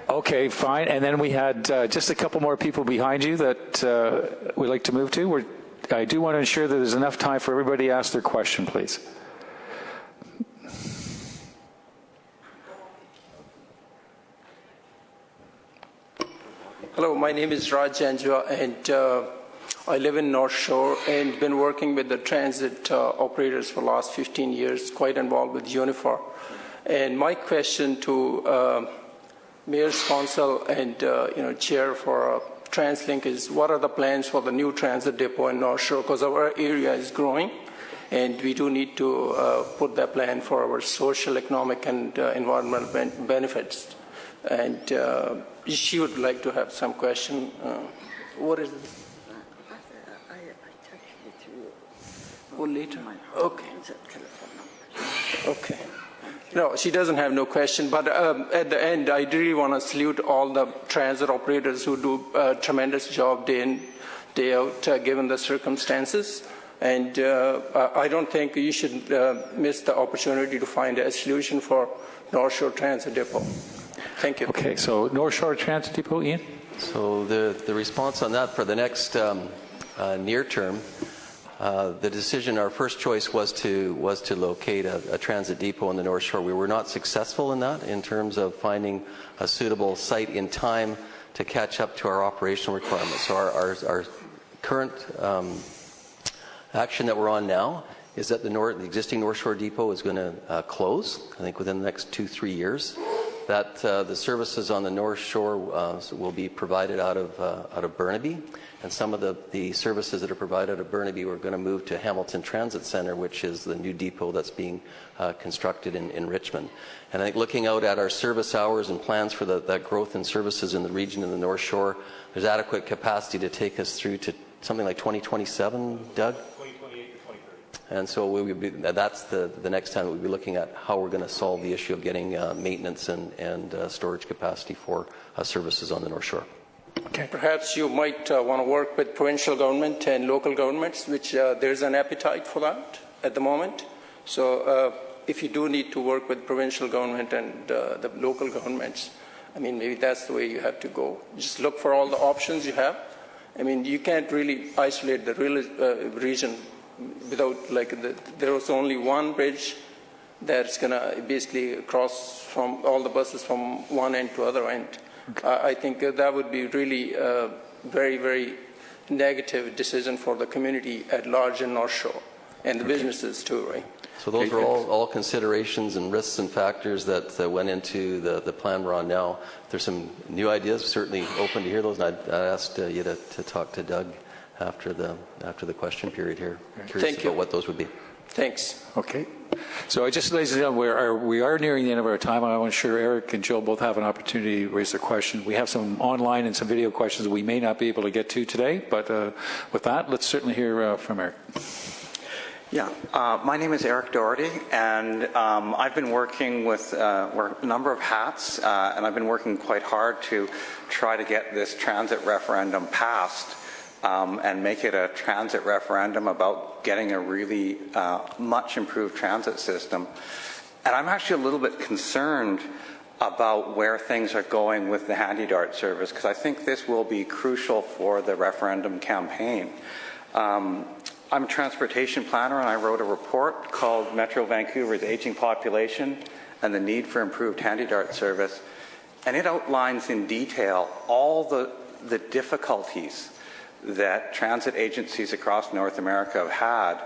Okay, fine. And then we had just a couple more people behind you that we'd like to move to. I do want to ensure that there's enough time for everybody to ask their question, please. Hello, my name is Raj Anjua, and I live in North Shore and been working with the transit operators for the last 15 years, quite involved with Unifor. And my question to Mayor's Council and Chair for TransLink is, what are the plans for the new transit depot in North Shore? Because our area is growing, and we do need to put that plan for our social, economic, and environmental benefits. And she would like to have some question. What is it? Oh, later. Okay. Okay. No, she doesn't have no question, but at the end, I really want to salute all the transit operators who do a tremendous job day in, day out, given the circumstances. And I don't think you should miss the opportunity to find a solution for North Shore Transit Depot. Thank you. Okay, so North Shore Transit Depot, Ian? So the response on that for the next near term, the decision, our first choice was to locate a transit depot on the North Shore. We were not successful in that in terms of finding a suitable site in time to catch up to our operational requirements. So our current action that we're on now is that the existing North Shore depot is going to close, I think within the next 2-3 years. That the services on the North Shore will be provided out of Burnaby, and some of the services that are provided out of Burnaby we're going to move to Hamilton Transit Centre, which is the new depot that's being constructed in Richmond. And I think looking out at our service hours and plans for that growth in services in the region in the North Shore, there's adequate capacity to take us through to something like 2027, Doug? 2028 to 2030. And so that's the next time we'll be looking at how we're going to solve the issue of getting maintenance and storage capacity for services on the North Shore. Okay. Perhaps you might want to work with provincial government and local governments, which there's an appetite for that at the moment. So if you do need to work with provincial government and the local governments, I mean, maybe that's the way you have to go. Just look for all the options you have. I mean, you can't really isolate the region without, there was only one bridge that's going to basically cross from all the buses from one end to other end. Okay. I think that would be really a very, very negative decision for the community at large in North Shore and the businesses too, right? So those are all considerations and risks and factors that went into the plan we're on now. If there's some new ideas, certainly open to hear those. And I'd asked you to talk to Doug after the question period here. Curious about what those would be. Thanks. Okay. So ladies and gentlemen, we are nearing the end of our time. I want to ensure Eric and Jill both have an opportunity to raise their question. We have some online and some video questions that we may not be able to get to today, but with that, let's certainly hear from Eric. Yeah, my name is Eric Doherty, and I've been working with a number of hats, and I've been working quite hard to try to get this transit referendum passed and make it a transit referendum about getting a really much improved transit system. And I'm actually a little bit concerned about where things are going with the Handy Dart service, because I think this will be crucial for the referendum campaign. I'm a transportation planner, and I wrote a report called Metro Vancouver's Aging Population and the Need for Improved Handy Dart Service. And it outlines in detail all the difficulties that transit agencies across North America have had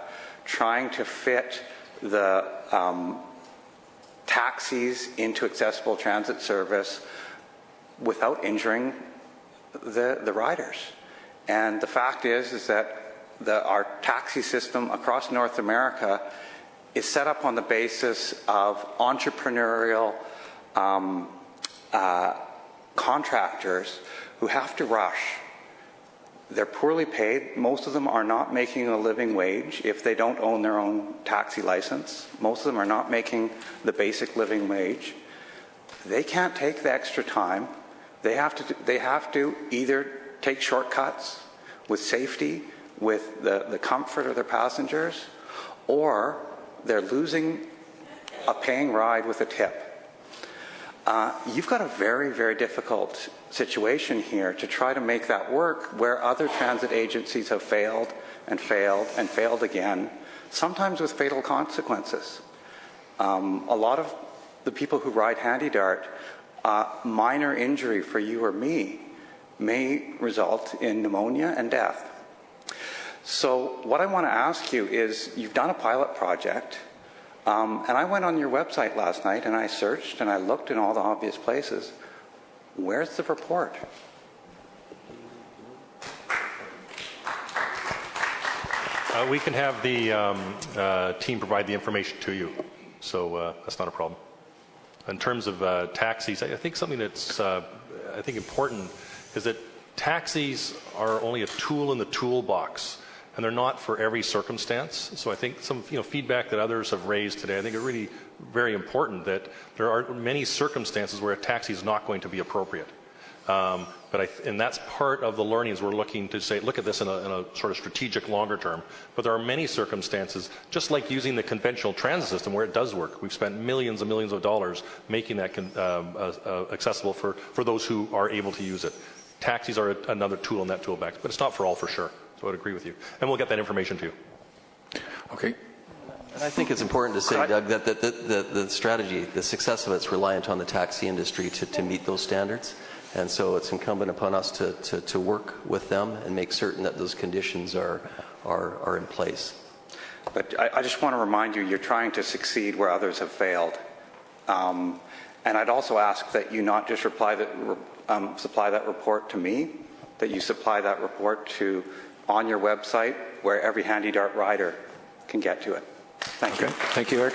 trying to fit the taxis into accessible transit service without injuring the riders. And the fact is that our taxi system across North America is set up on the basis of entrepreneurial contractors who have to rush. They're poorly paid. Most of them are not making a living wage if they don't own their own taxi license. Most of them are not making the basic living wage. They can't take the extra time. They have to either take shortcuts with safety, with the comfort of their passengers, or they're losing a paying ride with a tip. You've got a very, very difficult situation here to try to make that work where other transit agencies have failed and failed and failed again, sometimes with fatal consequences. A lot of the people who ride Handy Dart, minor injury for you or me may result in pneumonia and death. So what I want to ask you is, you've done a pilot project, and I went on your website last night and I searched and I looked in all the obvious places. Where's the report? We can have the team provide the information to you, so that's not a problem. In terms of taxis, I think something that's important is that taxis are only a tool in the toolbox, and they're not for every circumstance. So I think some feedback that others have raised today, I think are really very important, that there are many circumstances where a taxi is not going to be appropriate. And that's part of the learnings we're looking to say, look at this in a sort of strategic longer term. But there are many circumstances, just like using the conventional transit system where it does work. We've spent millions and millions of dollars making that accessible for those who are able to use it. Taxis are another tool in that toolbox, but it's not for all, for sure. So I'd agree with you. And we'll get that information to you. Okay. And I think it's important to say, Doug, that the strategy, the success of it's reliant on the taxi industry to meet those standards. And so it's incumbent upon us to work with them and make certain that those conditions are in place. But I just want to remind you, you're trying to succeed where others have failed. And I'd also ask that you not just supply that report to me, that you supply that report to on your website where every Handy Dart rider can get to it. Thank you. Thank you, Eric.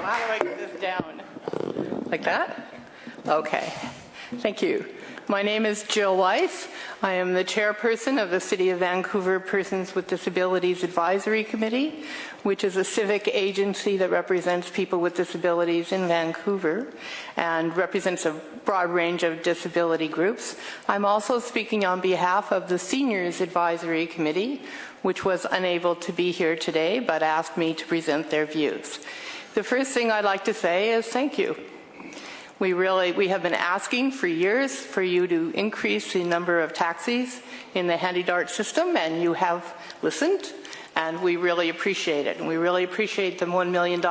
How do I get this down? Like that? Okay. Thank you. My name is Jill Weiss. I am the chairperson of the City of Vancouver Persons with Disabilities Advisory Committee, which is a civic agency that represents people with disabilities in Vancouver and represents a broad range of disability groups. I'm also speaking on behalf of the Seniors Advisory Committee, which was unable to be here today but asked me to present their views. The first thing I'd like to say is thank you. We have been asking for years for you to increase the number of taxis in the Handy Dart system, and you have listened, and we really appreciate it. And we really appreciate the $1 million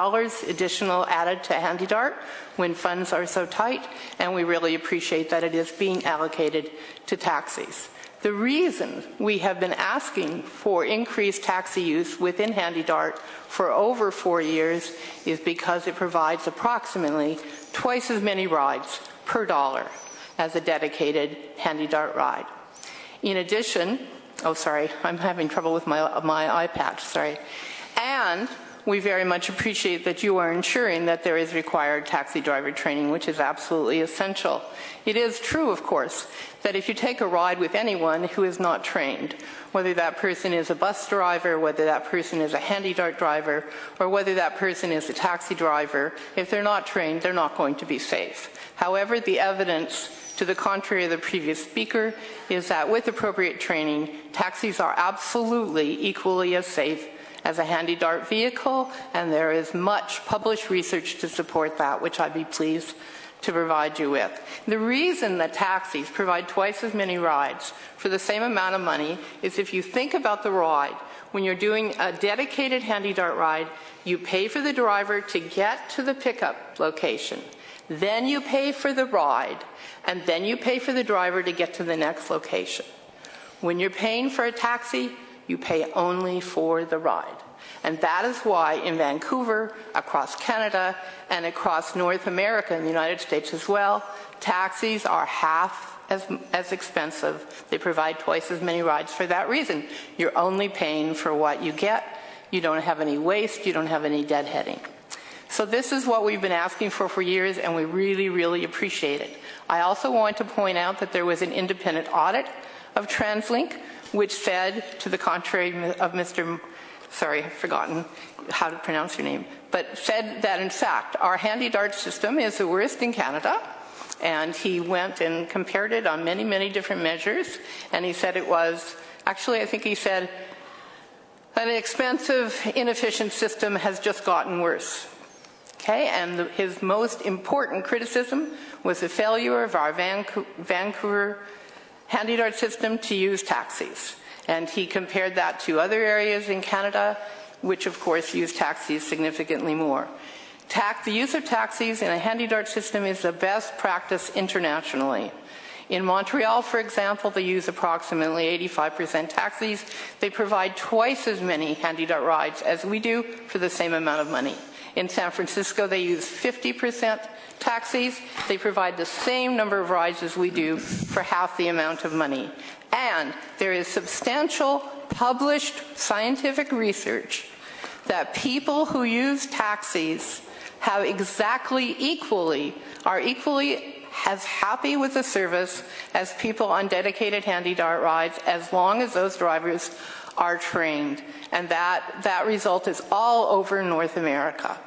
additional added to Handy Dart when funds are so tight, and we really appreciate that it is being allocated to taxis. The reason we have been asking for increased taxi use within Handy Dart for over 4 years is because it provides approximately twice as many rides per dollar as a dedicated Handy Dart ride. In addition, oh sorry, I'm having trouble with my iPad, sorry. And we very much appreciate that you are ensuring that there is required taxi driver training, which is absolutely essential. It is true, of course, that if you take a ride with anyone who is not trained, whether that person is a bus driver, whether that person is a Handy Dart driver, or whether that person is a taxi driver, if they're not trained, they're not going to be safe. However, the evidence to the contrary of the previous speaker is that with appropriate training, taxis are absolutely equally as safe as a Handy Dart vehicle, and there is much published research to support that, which I'd be pleased to provide you with. The reason that taxis provide twice as many rides for the same amount of money is if you think about the ride, when you're doing a dedicated Handy Dart ride, you pay for the driver to get to the pickup location. Then you pay for the ride, and then you pay for the driver to get to the next location. When you're paying for a taxi, you pay only for the ride. And that is why in Vancouver, across Canada, and across North America and the United States as well, taxis are half as expensive. They provide twice as many rides for that reason. You're only paying for what you get. You don't have any waste. You don't have any deadheading. So this is what we've been asking for years, and we really, really appreciate it. I also want to point out that there was an independent audit of TransLink, which said, to the contrary of Mr. Sorry, I've forgotten how to pronounce your name, but said that in fact our Handy Dart system is the worst in Canada, and he went and compared it on many, many different measures, and he said it was, actually I think he said, an expensive, inefficient system has just gotten worse. Okay, and his most important criticism was the failure of our Vancouver Handy Dart system to use taxis. And he compared that to other areas in Canada, which of course use taxis significantly more. The use of taxis in a handy dart system is the best practice internationally. In Montreal, for example, they use approximately 85% taxis. They provide twice as many handy dart rides as we do for the same amount of money. In San Francisco, they use 50% taxis. They provide the same number of rides as we do for half the amount of money. And there is substantial published scientific research that people who use taxis are equally as happy with the service as people on dedicated handy dart rides, as long as those drivers are trained. And that result is all over North America.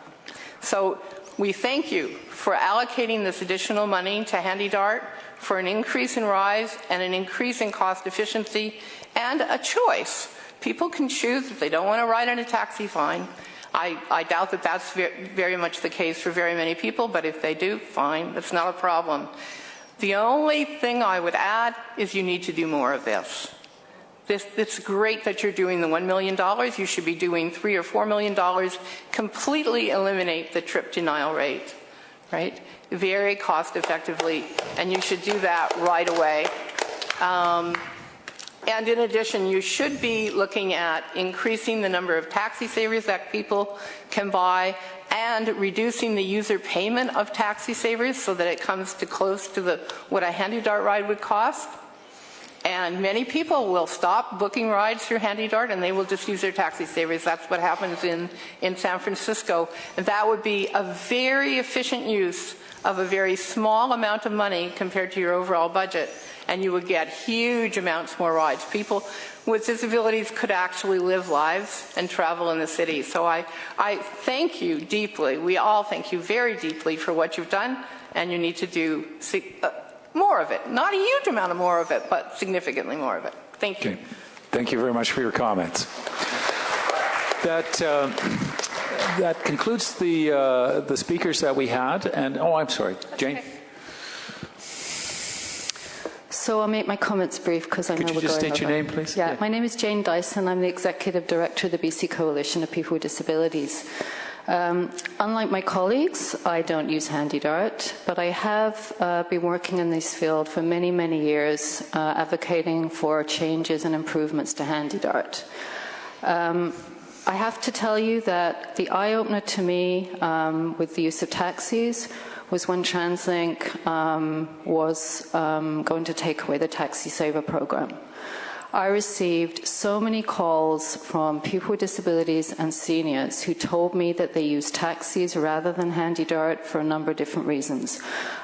So we thank you for allocating this additional money to handy dart, for an increase in rides and an increase in cost efficiency and a choice. People can choose if they don't want to ride in a taxi, fine. I doubt that that's very much the case for very many people, but if they do, fine, that's not a problem. The only thing I would add is you need to do more of this. It's great that you're doing the $1 million. You should be doing $3 or $4 million. Completely eliminate the trip denial rate, right? Very cost effectively, and you should do that right away. And in addition, you should be looking at increasing the number of taxi savers that people can buy and reducing the user payment of taxi savers so that it comes to close to what a handy dart ride would cost. And many people will stop booking rides through handy dart and they will just use their taxi savers. That's what happens in San Francisco. And that would be a very efficient use of a very small amount of money compared to your overall budget. And you would get huge amounts more rides. People with disabilities could actually live lives and travel in the city. So I thank you deeply. We all thank you very deeply for what you've done, and you need to do more of it. Not a huge amount of more of it, but significantly more of it. Thank you. Okay. Thank you very much for your comments. That concludes the speakers that we had. And I'm sorry, Jane. Okay. So I'll make my comments brief because I know we're going over. Could you just state your name, please? Yeah, my name is Jane Dyson. I'm the Executive Director of the BC Coalition of People with Disabilities. Unlike my colleagues, I don't use handy dart, but I have been working in this field for many, many years, advocating for changes and improvements to handy dart. I have to tell you that the eye-opener to me with the use of taxis was when TransLink was going to take away the Taxi Saver program. I received so many calls from people with disabilities and seniors who told me that they use taxis rather than handy dart for a number of different reasons.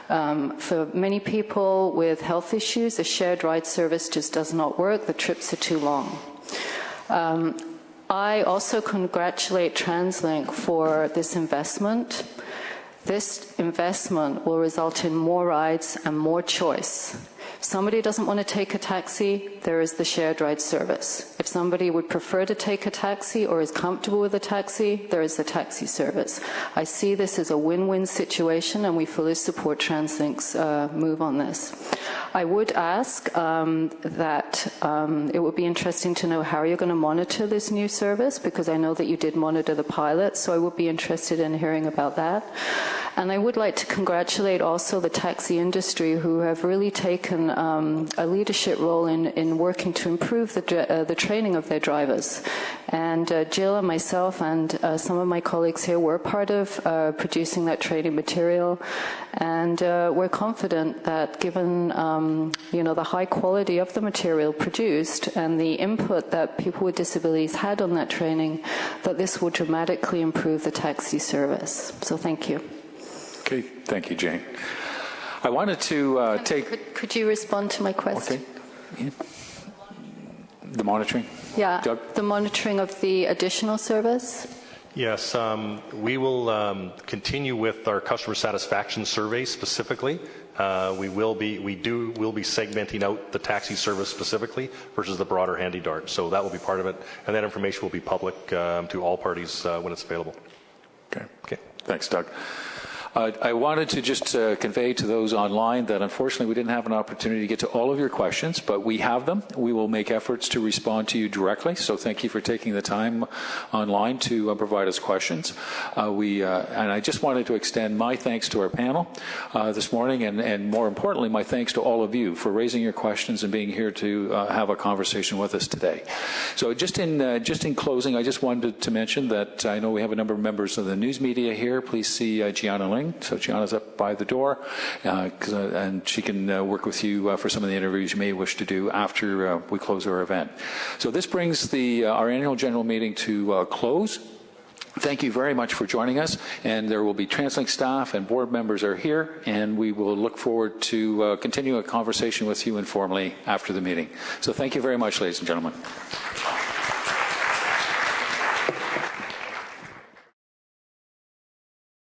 For many people with health issues, the shared ride service just does not work. The trips are too long. I also congratulate TransLink for this investment. This investment will result in more rides and more choice. If somebody doesn't want to take a taxi, there is the shared ride service. If somebody would prefer to take a taxi or is comfortable with a taxi, there is the taxi service. I see this as a win-win situation, and we fully support TransLink's move on this. I would ask that it would be interesting to know how you're going to monitor this new service, because I know that you did monitor the pilot, so I would be interested in hearing about that. And I would like to congratulate also the taxi industry, who have really taken a leadership role in working to improve the training of their drivers. And Jill and myself and some of my colleagues here were part of producing that training material. And we're confident that given the high quality of the material produced and the input that people with disabilities had on that training, that this will dramatically improve the taxi service. So thank you. Okay, thank you, Jane. I wanted to take... Could you respond to my question? Okay. Yeah. The monitoring? Yeah, Doug? the monitoring of the additional service? Yes, we will continue with our customer satisfaction survey specifically. We'll be segmenting out the taxi service specifically versus the broader handy dart. So that will be part of it, and that information will be public to all parties when it's available. Okay. Thanks, Doug. I wanted to just convey to those online that unfortunately we didn't have an opportunity to get to all of your questions, but we have them. We will make efforts to respond to you directly, so thank you for taking the time online to provide us questions. And I just wanted to extend my thanks to our panel this morning, and more importantly, my thanks to all of you for raising your questions and being here to have a conversation with us today. So just in closing, I just wanted to mention that I know we have a number of members of the news media here. Please see Gianna Ling. So Gianna's up by the door, and she can work with you for some of the interviews you may wish to do after we close our event. So this brings our annual general meeting to close. Thank you very much for joining us, and there will be TransLink staff and board members are here, and we will look forward to continuing a conversation with you informally after the meeting. So thank you very much, ladies and gentlemen.